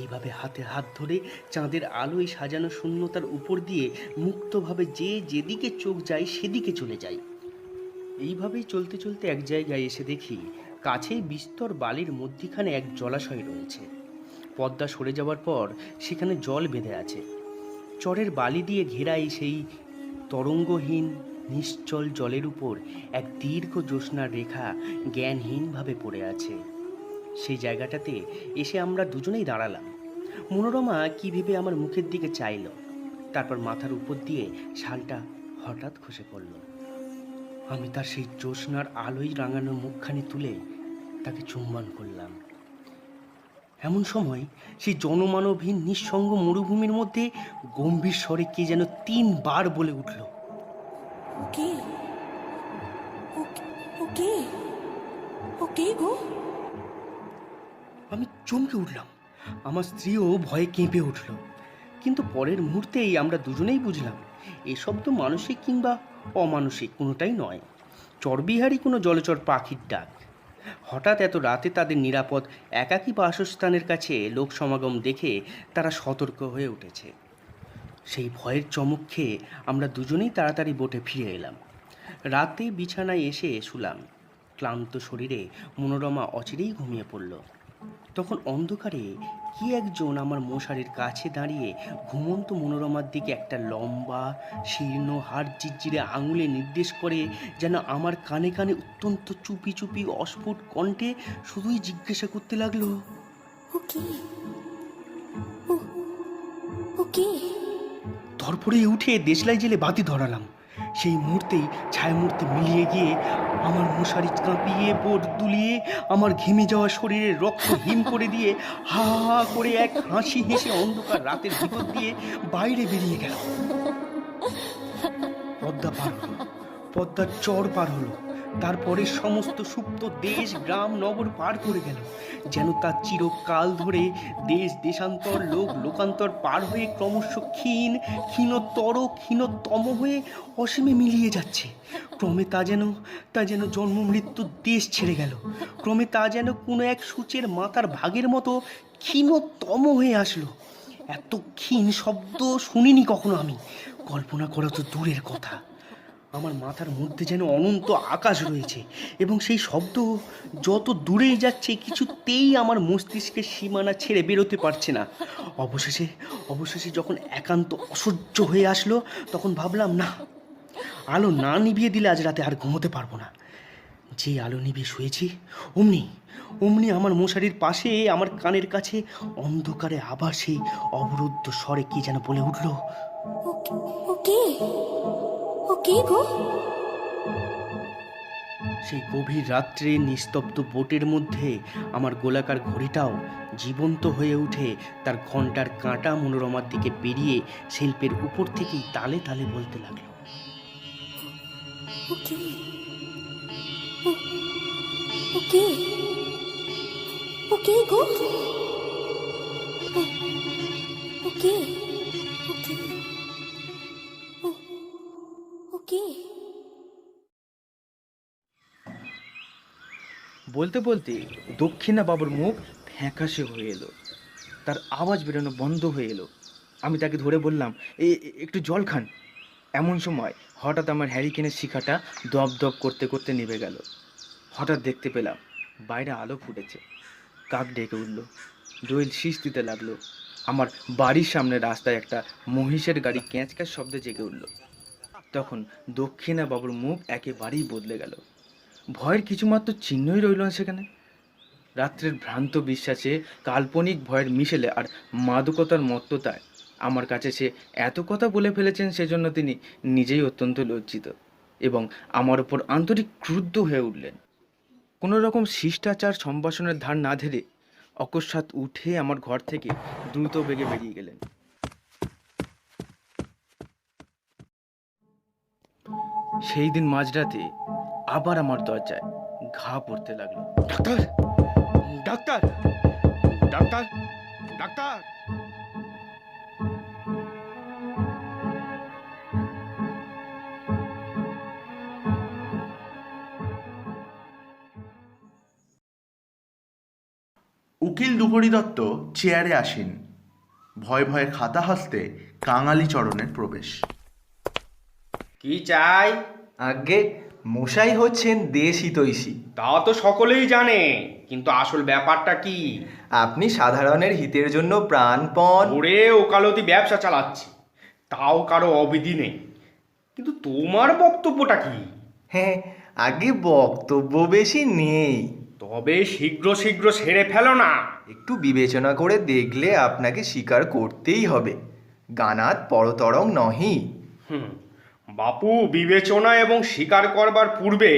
এইভাবে হাতে হাত ধরে চাঁদের আলোয় সাজানো শূন্যতার উপর দিয়ে মুক্তভাবে যে যেদিকে চোখ যায় সেদিকে চলে যায়। এইভাবেই চলতে চলতে এক জায়গায় এসে দেখি কাছেই বিস্তর বালির মধ্যিখানে এক জলাশয় রয়েছে। পদ্মা সরে যাওয়ার পর সেখানে জল বেঁধে আছে। চরের বালি দিয়ে ঘেরাই সেই তরঙ্গহীন নিশ্চল জলের উপর এক দীর্ঘ জ্যোৎস্নার রেখা জ্ঞানহীনভাবে পড়ে আছে। সেই জায়গাটাতে এসে আমরা দুজনেই দাঁড়ালাম। মনোরমা কি ভেবে আমার মুখের দিকে চাইল, তারপর মাথার উপর দিয়ে শালটা হঠাৎ খসে পড়ল। আমি তার সেই জ্যোৎস্নার আলোয় রাঙানো মুখখানি তুলে তাকে চুম্বন করলাম। এমন সময় সেই জনমানবহীন নিঃসঙ্গ মরুভূমির মধ্যে গম্ভীর স্বরে কে যেন 3 বার বলে উঠল, ওকে ওকে ওকে গো। আমি চমকে উঠলাম। আমার স্ত্রীও ভয়ে কেঁপে উঠল। কিন্তু পরের মুহূর্তেই আমরা দুজনেই বুঝলাম এসব তো মানসিক কিংবা অমানসিক কোনোটাই নয়, চরবিহারী কোনো জলচর পাখির ডাক। হঠাৎ এত রাতে তাদের নিরাপদ একাকী বাসস্থানের কাছে লোক সমাগম দেখে তারা সতর্ক হয়ে উঠেছে। সেই ভয়ের চমক খেয়ে আমরা দুজনেই তাড়াতাড়ি বোটে ফিরে এলাম। রাতে বিছানায় এসে শুলাম। ক্লান্ত শরীরে মনোরমা অচিরেই ঘুমিয়ে পড়ল। তখন অন্ধকারে কি একজন আমার মশারির কাছে দাঁড়িয়ে ঘুমন্ত মনোরমার দিকে একটা লম্বা শীর্ণ হাড় জিজ্জিরে আঙুলে নির্দেশ করে যেন আমার কানে কানে অত্যন্ত চুপি চুপি অস্ফুট কণ্ঠে শুধুই জিজ্ঞাসা করতে লাগলো, ওকে ওকে। ধরপড়ে উঠে দেশলাই জেলে বাতি ধরালাম। সেই মুহূর্তেই ছায়ামূর্তি মিলিয়ে গিয়ে আমার মশারি কাঁপিয়ে বোট দুলিয়ে আমার ঘেমে যাওয়া শরীরে রক্ত হিম করে দিয়ে হা হা করে এক হাসি হেসে অন্ধকার রাতের ভিতর দিয়ে বাইরে বেরিয়ে গেল। পদ্মা পার হলো, পদ্মার চর পার হলো, তারপরে সমস্ত সুপ্ত দেশ গ্রাম নগর পার করে গেল। যেন তার চিরকাল ধরে দেশ দেশান্তর লোক লোকান্তর পার হয়ে ক্রমশ ক্ষীণতম হয়ে অসীমে মিলিয়ে যাচ্ছে। ক্রমে তা যেন জন্ম মৃত্যুর দেশ ছেড়ে গেল। ক্রমে তা যেন কোনো এক সূচের মাথার ভাগের মতো ক্ষীণতম হয়ে আসলো। এত ক্ষীণ শব্দ শুনিনি কখনো আমি, কল্পনা করা তো দূরের কথা। আমার মাথার মধ্যে যেন অনন্ত আকাশ রয়েছে এবং সেই শব্দ যত দূরেই যাচ্ছে কিছুতেই আমার মস্তিষ্কের সীমানা ছেড়ে বেরোতে পারছে না। অবশেষে যখন একান্ত অসহ্য হয়ে আসলো তখন ভাবলাম, না, আলো না নিভিয়ে দিলে আজ রাতে আর ঘুমোতে পারবো না। যে আলো নিভিয়ে শুয়েছি অমনি আমার মশারির পাশে আমার কানের কাছে অন্ধকারে আবার সেই অবরুদ্ধ স্বরে কি যেন বলে উঠল, ওকে ওকে গো। সেই গভীর রাত্রে নিস্তব্ধ বোটের মধ্যে আমার গোলাকার ঘড়িটাও জীবন্ত হয়ে উঠে তার ঘণ্টার কাঁটা মনোরমার দিকে পেরিয়ে শিল্পের উপর থেকেই তালে তালে বলতে লাগলো, ওকে ওকে ওকে গো। ওকে ওকে ওকে। বলতে বলতে দক্ষিণা বাবুর মুখ ফ্যাকাশে হয়ে এলো, তার আওয়াজ বেরোনো বন্ধ হয়ে এলো। আমি তাকে ধরে বললাম, একটু জল খান। এমন সময় হঠাৎ আমার হ্যারিকেনের শিখাটা দপ দপ করতে করতে নিভে গেল। হঠাৎ দেখতে পেলাম বাইরে আলো ফুটেছে, কাক ডেকে উঠল, দোয়েল শীষ দিতে লাগলো। আমার বাড়ির সামনে রাস্তায় একটা মহিষের গাড়ি ক্যাঁচক্যাঁচ শব্দে জেগে উঠল। তখন দক্ষিণা বাবুর মুখ একেবারেই বদলে গেল, ভয়ের কিছুমাত্র চিহ্নই রইল না সেখানে। রাত্রের ভ্রান্ত বিশ্বাসে কাল্পনিক ভয়ের মিশেলে আর মাদকতার মত্ততায় আমার কাছে সে এত কথা বলে ফেলেছেন, সেজন্য তিনি নিজেই অত্যন্ত লজ্জিত এবং আমার ওপর আন্তরিক ক্রুদ্ধ হয়ে উঠলেন। কোনো রকম শিষ্টাচার সম্ভাষণের ধার না ধরে অকস্মাৎ উঠে আমার ঘর থেকে দ্রুত বেগে বেরিয়ে গেলেন। সেই দিন মাঝরাতে আবার আমার দরজায় ঘা পড়তে লাগলো। Doctor doctor doctor doctor. উকিল দুগরি দত্ত চেয়ারে আসেন। ভয়ে ভয়ে খাতা হাসতে কাঙালি চরণের প্রবেশ। কি চাই? আগে মশাই হচ্ছেন দেশহিতৈষী। তা তো সকলেই জানে, কিন্তু আসল ব্যাপারটা কি? আপনি সাধারণের হিতের জন্য প্রাণপণ ওরে ওকালতি ব্যবসা চালাচ্ছি, তাও কারো অবিধি নেই। কিন্তু তোমার বক্তব্যটা কি? হ্যাঁ, আগে বক্তব্য বেশি নেই, তবে শীঘ্র শীঘ্র সেরে ফেলো না। একটু বিবেচনা করে দেখলে আপনাকে স্বীকার করতেই হবে, গানাত পরতরং নহি। বাপু, বিবেচনা এবং স্বীকার করবার পূর্বে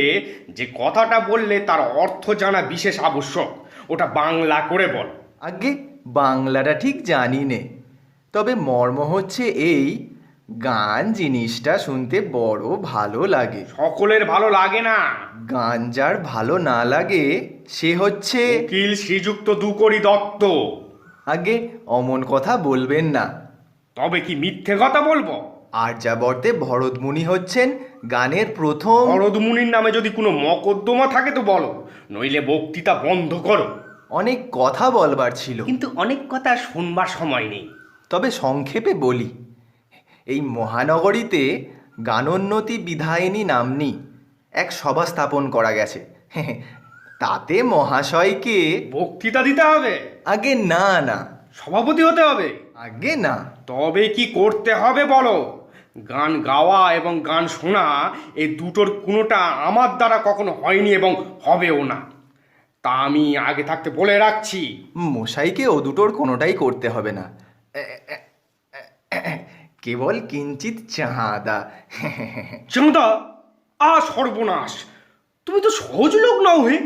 যে কথাটা বললে তার অর্থ জানা বিশেষ আবশ্যক। ওটা বাংলা করে বল। আগে বাংলাটা ঠিক জানি নে, তবে মর্ম হচ্ছে এই, গান জিনিসটা শুনতে বড় ভালো লাগে। সকলের ভালো লাগে না। গান যার ভালো না লাগে সে হচ্ছে উকিল শ্রীযুক্ত দুকড়ি দত্ত। আগে অমন কথা বলবেন না। তবে কি মিথ্যে কথা বলবো? আর্যাবর্তে ভরতমুনি হচ্ছেন গানের প্রথম। ভরতমুনির নামে যদি কোনো মকদ্দমা থাকে তো বলো, নইলে বক্তৃতা বন্ধ করো। অনেক কথা বলবার ছিল, কিন্তু অনেক কথা শুনবার সময় নেই। তবে সংক্ষেপে বলি, এই মহানগরীতে গানোন্নতি বিধায়িনী নাম্নী এক সভা স্থাপন করা গেছে। তাতে মহাশয়কে বক্তৃতা দিতে হবে? আগে না না, সভাপতি হতে হবে? আগে না। তবে কি করতে হবে বলো? গান গাওয়া এবং গান শোনা এই দুটোর কোনোটা আমার দ্বারা কখনো হয়নি এবং হবেও না, তা আমি আগে থাকতে বলে রাখছি। মশাইকে ও দুটোর কোনোটাই করতে হবে না, কেবল কিঞ্চিত চাঁদা। চাঁদা? সর্বনাশ! তুমি তো সহজ লোক নও হে।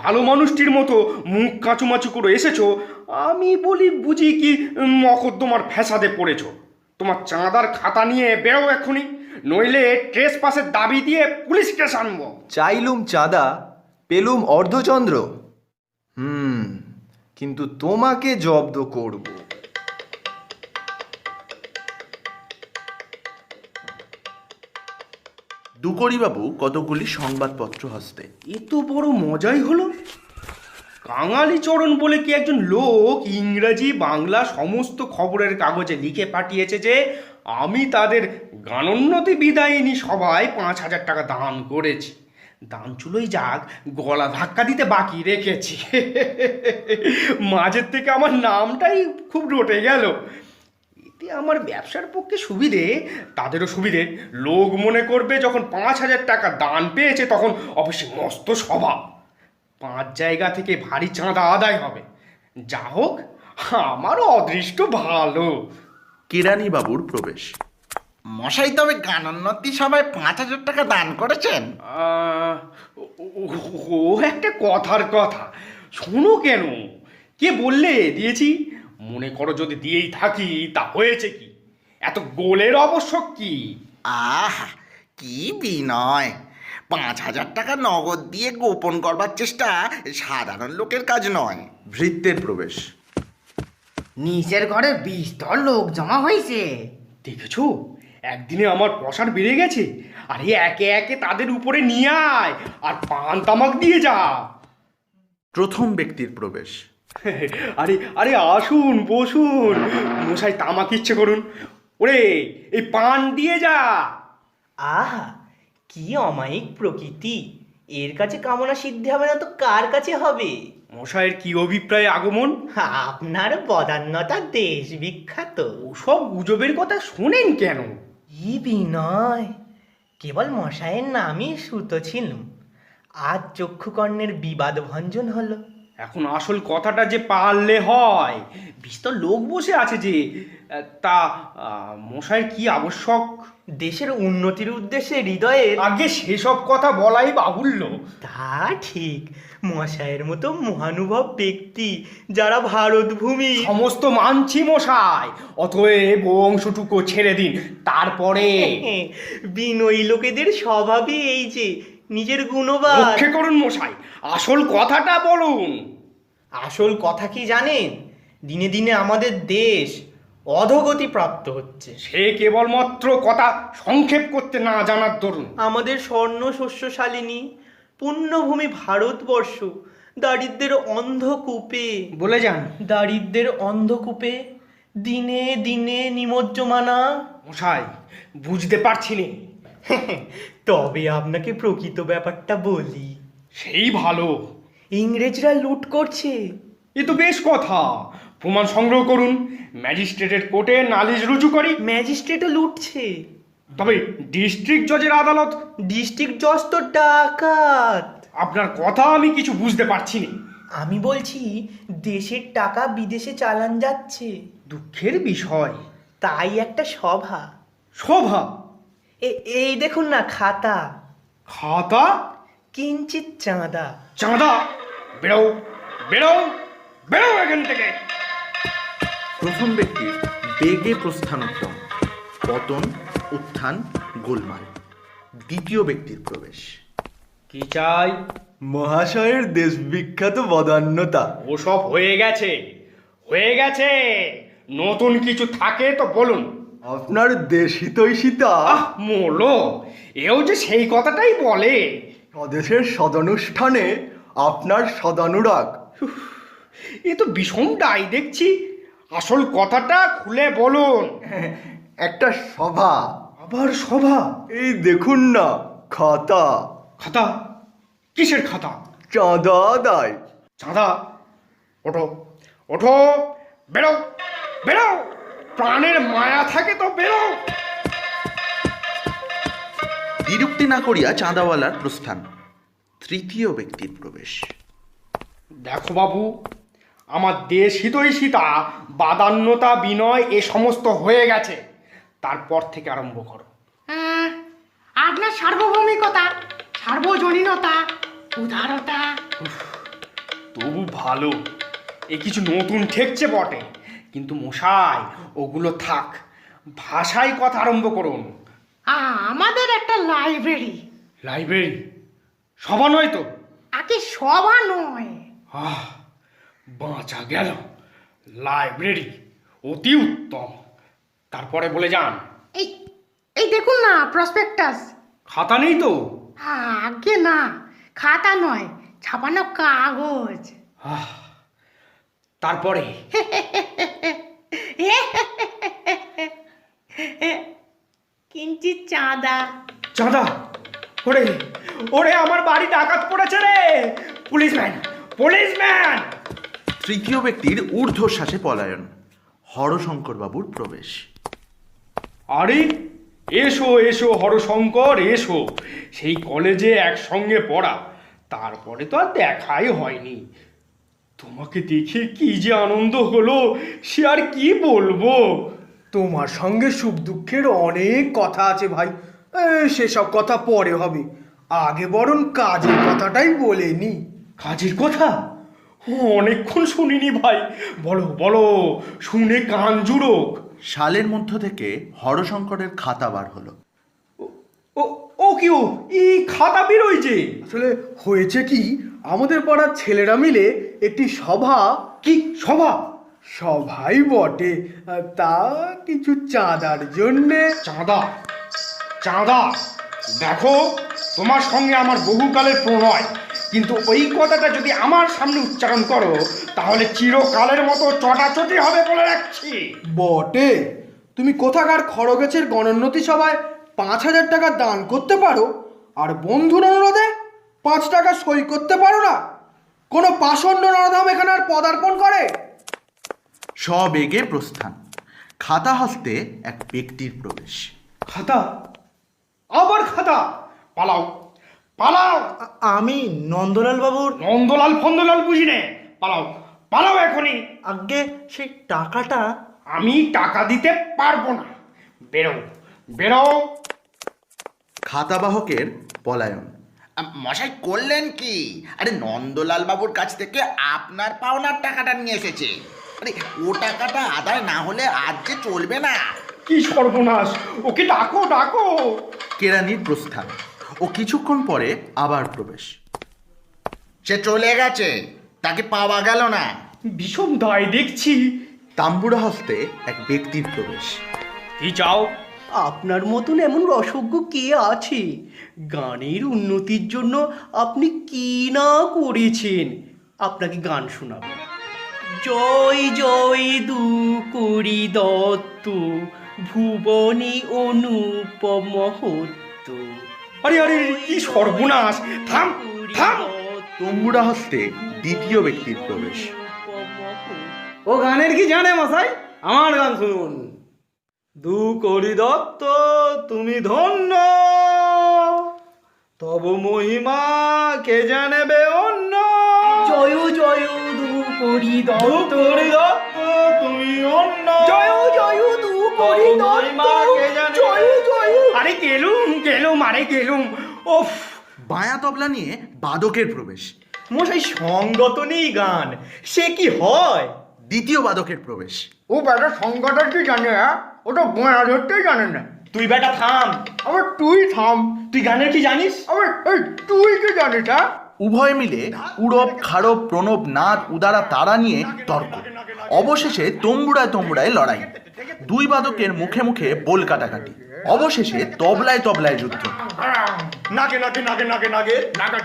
ভালো মানুষটির মতো মুখ কাঁচুমাচু করে এসেছো, আমি বলি বুঝি কি মকদ্দমার ফ্যাসাদে পড়েছো। তোমার চাঁদার খাতা নিয়ে বেরো এক্ষুনি, নইলে ট্রেস পাসের দাবি দিয়ে পুলিশ কেস আনবো। চাইলুম চাঁদা, পেলুম অর্ধচন্দ্র। কিন্তু তোমাকে জব্দ করব। দুকড়িবাবু কতগুলি সংবাদপত্র হস্তে। এ তো বড় মজাই হলো। কাঙালিচরণ বলে কি একজন লোক ইংরাজি বাংলা সমস্ত খবরের কাগজে লিখে পাঠিয়েছে যে আমি তাদের গানোন্নতি বিদায়িনী সভায় 5,000 টাকা দান করেছি। দান চুলোই যাক, গলা ধাক্কা দিতে বাকি রেখেছি। মাঝের থেকে আমার নামটাই খুব রটে গেল। এতে আমার ব্যবসার পক্ষে সুবিধে, তাদেরও সুবিধে। লোক মনে করবে যখন 5,000 টাকা দান পেয়েছে তখন অবশ্যই মস্ত সভা, 5 জায়গা থেকে ভারী চাঁদা আদায় হবে। যা হোক, আমারও অদৃষ্ট ভালো। কেরানি বাবুর প্রবেশ। মশাই তবে গানোন্নতি সভায় 5,000 টাকা দান করেছেন? ও একটা কথার কথা, শোনো কেন? কে বললে দিয়েছি? মনে করো যদি দিয়েই থাকি তা হয়েছে কি? এত গোলের আবশ্যক কি? আহা, কি বিনয়! 5,000 টাকা নগদ দিয়ে গোপন করবার চেষ্টা সাধারণ লোকের কাজ নয়। ভৃত্যের প্রবেশ। নিচের ঘরে বিস্তর লোক জমা হয়েছে। দেখেছো, একদিনে আমার প্রসার বেড়ে গেছে। আরে একে একে তাদের উপরে নিয়ে আয় আর পান তামাক দিয়ে যা। প্রথম ব্যক্তির প্রবেশ। আরে আরে আসুন, বসুন। মশাই তামাক ইচ্ছে করুন। ওরে, এই পান দিয়ে যা। আহা, কি অমায়িক প্রকৃতি! এর কাছে কামনা সিদ্ধি হবে না তো কার কাছে হবে? মশাইয়ের কি অভিপ্রায় আগমন? আপনার বদান্যতা দেশ বিখ্যাত। ওসব গুজবের কথা শোনেন কেন? কি বিনয়! কেবল মশাইয়ের নামই সুত ছিলুম, আজ চক্ষুকর্ণের বিবাদ ভঞ্জন হলো। এখন আসল কথাটা যে পারলে হয়। বিস্তর লোক বসে আছে যে, তা মশাইয়ের কি আবশ্যক? দেশের উন্নতির উদ্দেশ্যে হৃদয়ের। আগে সেসব কথা বলাই বাহুল্য। তা ঠিক, মশাইয়ের মতো মহানুভব ব্যক্তি যারা ভারত ভূমি। সমস্ত মানছি মশাই, অতএব অংশটুকু ছেড়ে দিন। তারপরে বিনয়ী লোকেদের স্বভাবই এই যে নিজের গুণবান। রক্ষে করুন মশাই, আসল কথাটা বলুন। আসল কথা কি জানেন? দিনে দিনে আমাদের দেশ অধোগতি প্রাপ্ত হচ্ছে। সে কেবলমাত্র কথা সংক্ষেপ করতে না জানার দরুন। আমাদের স্বর্ণ শস্যশালিনী পুণ্যভূমি ভারতবর্ষ দারিদ্রের অন্ধকূপে বলে যান। দারিদ্রের অন্ধকূপে দিনে দিনে নিমজ্জমানা। মশাই, বুঝতে পারছি না। তবে আপনাকে প্রকৃত ব্যাপারটা বলি। সেই ভালো। ইংরেজরা লুট করছে। এ তো বেশ কথা। প্রমাণ সংগ্রহ করুন, ম্যাজিস্ট্রেটের কোর্টে নালিশ রুজু করি। ম্যাজিস্ট্রেটও লুটছে। তবে ডিস্ট্রিক্ট জজের আদালত? ডিস্ট্রিক্ট জজ তো ডাকাত। আপনার কথা আমি কিছু বুঝতে পারছি না। আমি বলছি দেশের টাকা বিদেশে চালান যাচ্ছে। দুঃখের বিষয়। তাই একটা সভা। সভা? এই দেখুন না খাতা, খাতা? কিঞ্চিত চাঁদা। চাঁদা? বেরো বেরো বেরো এখান থেকে। প্রথম ব্যক্তির বেগে প্রস্থানোত্তম, পতন, উত্থান, গোলমাল। দ্বিতীয় ব্যক্তির প্রবেশ। কি চাই? মহাশয়ের দেশ বিখ্যাত বদান্যতা। ওসব হয়ে গেছে, হয়ে গেছে। নতুন কিছু থাকে তো বলুন। আপনার দেশহিতৈষিতা, মোলো, এও যে সেই কথাটাই বলে। স্বদেশের সদানুষ্ঠানে আপনার সদানুরাগ। এ তো বিষম ডাই দেখছি। আসল কথাটা খুলে বলুন। একটা সভা। আবার সভা? এই দেখুন না খাতা। খাতা? কিসের খাতা? চাঁদা আদায়। চাঁদা? ওঠো ওঠো, বেরো বেরো, প্রাণের মায়া থাকে তো বেরো। দ্বিরুক্তি না করিয়া চাঁদাওয়ালার প্রস্থান। তৃতীয় ব্যক্তির প্রবেশ। দেখো বাবু, আমার দেশ হিতৈষিতা, বাদান্যতা, বিনয় এ সমস্ত হয়ে গেছে। তারপর থেকে আরম্ভ করো। আপনার সার্বভৌমিকতা, সার্বজনীনতা, উদারতা। তবু ভালো, এ কিছু নতুন ঠেকছে বটে, কিন্তু মশাই ওগুলো থাক। ভাষায় কথা আরম্ভ করুন। আমাদের একটা লাইব্রেরি। লাইব্রেরি? সভা নয় তো? আগে সভা নয়। বাঁচা গেল। লাইব্রেরি অতি উত্তম। তারপরে বলে যান। এই এই দেখুন না প্রসপেক্টাস। খাতা নেই তো? আগে না, খাতা নয়, ছাপানো কাগজ। তারপরে? কিঞ্চিত চাঁদা। চাঁদা? ওরে ওরে, আমার বাড়ি ডাকাত পড়েছে রে। Policeman, policeman. তৃতীয় ব্যক্তির ঊর্ধ্বশ্বাসে পলায়ন। হরশঙ্কর বাবুর প্রবেশ। আরে এসো এসো হরশঙ্কর, এসো। সেই কলেজে একসঙ্গে পড়া, তারপরে তো আর দেখাই হয়নি। তোমাকে দেখে কি যে আনন্দ হলো, সে আর কি বলবো। তোমার সঙ্গে সুখ দুঃখের অনেক কথা আছে ভাই, সেসব কথা পরে হবে। আগে বরং কাজের কথাটাই বলে নি। কাজের কথা? অনেকক্ষণ শুনিনি ভাই, বলো বলো, শুনে কান জুড়োক। শালের মধ্য থেকে হরশঙ্করের খাতা বার হলো। ও ও কি, ও এই খাতা বেরোয় যে? আসলে হয়েছে কি, আমাদের পাড়ার ছেলেরা মিলে একটি সভা। কি সভা? সভাই বটে, তা কিছু চাঁদার জন্যে। চাঁদা? চাঁদা? দেখো, তোমার সঙ্গে আমার বহুকালের প্রণয়, কিন্তু ওই কথাটা যদি আমার সামনে উচ্চারণ করো তাহলে চিরকালের মতো চটাচটি হবে বলে রাখছি। বটে, তুমি কোথাকার খড়গেছের গণোন্নতি সভায় 5,000 টাকা দান করতে পারো, আর বন্ধুর অনুরোধে 5 টাকা সই করতে পারো না? কোনো পাষণ্ড নরধাম এখানে আর পদার্পণ করে? সবেগে প্রস্থান। খাতা হস্তে এক ব্যক্তির প্রবেশ। খাতা? আবার খাতা? পালাও পালাও। আমি নন্দলাল বাবুর। নন্দলাল ফন্দলাল বুঝি নে, পালাও পালাও এখনই। আগে সেই টাকাটা। আমি টাকা দিতে পারবো না, বেরো বেরো। খাতাবাহকের পলায়ন। মশাই করলেন কি? আরে নন্দলাল বাবুর কাছ থেকে আপনার পাওনার টাকাটা নিয়ে এসেছে। আরে ও টাকাটা আদায় না হলে আজ যে চলবে না। কি সর্বনাশ, ওকে ডাকো ডাকো। কেরানির প্রস্থান ও কিছুক্ষণ পরে আবার প্রবেশ। সে চলে গেছে, তাকে পাওয়া গেল না। বিষম দায় দেখছি। তাম্বুরা হস্তে এক ব্যক্তির প্রবেশ। কি চাও? আপনার মতন এমন রসজ্ঞ কে আছে? গানের উন্নতির জন্য আপনি কি না করেছেন, আপনাকে গান শোনাবো। জয় জয় দু করি দত্ত, ভুবনী অনুপম মহত্ব। আরে আরে, কি সর্বনাশ! থাম থাম। তম্বুরা হস্তে দ্বিতীয় ব্যক্তির প্রবেশ। ও গানের কি জানে মশাই? আমার গান শুনুন। দু করি দত্ত তুমি ধন্য, তব মহিমা কে জানেবে অন্য। জয় জয় দু করি দত্ত, তুমি অন্য। জয় জয় দু করি দত্ত, জয় জয়। আরে গেলুম আরে গেলুম। ওফ, বায়া তবলা নিয়ে বাদকের প্রবেশ। মশাই সঙ্গত নেই গান, সে কি হয়? দ্বিতীয় বাদকের প্রবেশ। ও বেটা সংখ্যাটা কি জানে? হ্যাঁ, ওটা বয়া ধরতেই জানে না। তুই বেটা থাম, আবার তুই থাম। তুই গানের কি জানিস? আবার এই তুই কি জানিস? হ্যাঁ, উভয় মিলে উড়ব খাড়ব প্রণব নাদ উদারা তারা নিয়ে তর্ক। অবশেষে তম্বুরায় তম্বুরায় লড়াই, দুই বাদকের মুখে মুখে বোল কাটাকাটি, অবশেষে তবলায় তবলায় যুদ্ধ। নাগে নাগে নাগে নাগে নাগে নাগে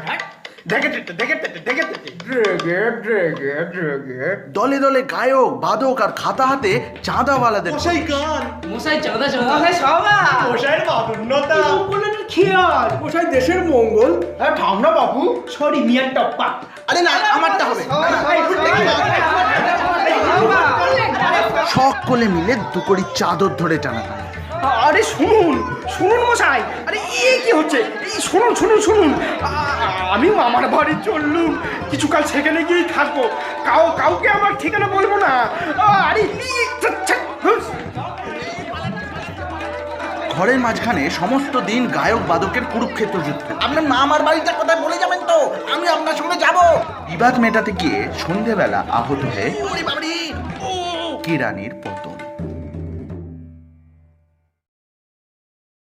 দেখে দেখে দেখে ড্রেগে ড্রেগে ড্রেগে। দলে দলে গায়ক বাদক আর খাতা হাতে চাঁদাওয়ালাদের মশাই গান, মশাই চাঁদা চাঁদা। মশাইয়ের বাদুন্নতা, খেয়াল মশাই দেশের মঙ্গল। হ্যাঁ থাম না বাবু। সরি মিয়ার টপ্পা। আরে না, আমারটা হবে। সকলে মিলে দুকড়ি চাদর ধরে টানাটানি। আরে শুনুন শুনুন মশাই, আরে কি হচ্ছে? শুনুন শুনুন শুনুন, আমি মামার বাড়ি চললুম, কিছুকাল সেখানে গিয়েই থাকবো, কাউকে আমার ঠিকানা বলবো না। আরে ঘরের মাঝখানে সমস্ত দিন গায়ক বাদকের কুরুক্ষেত্র যুদ্ধ। আপনার মামার বাড়িটার কথা বলে যাবেন তো, আমি আপনার সঙ্গে যাবো। বিবাদ মেটাতে গিয়ে সন্ধেবেলা আহত হয়ে কিরানির পথ।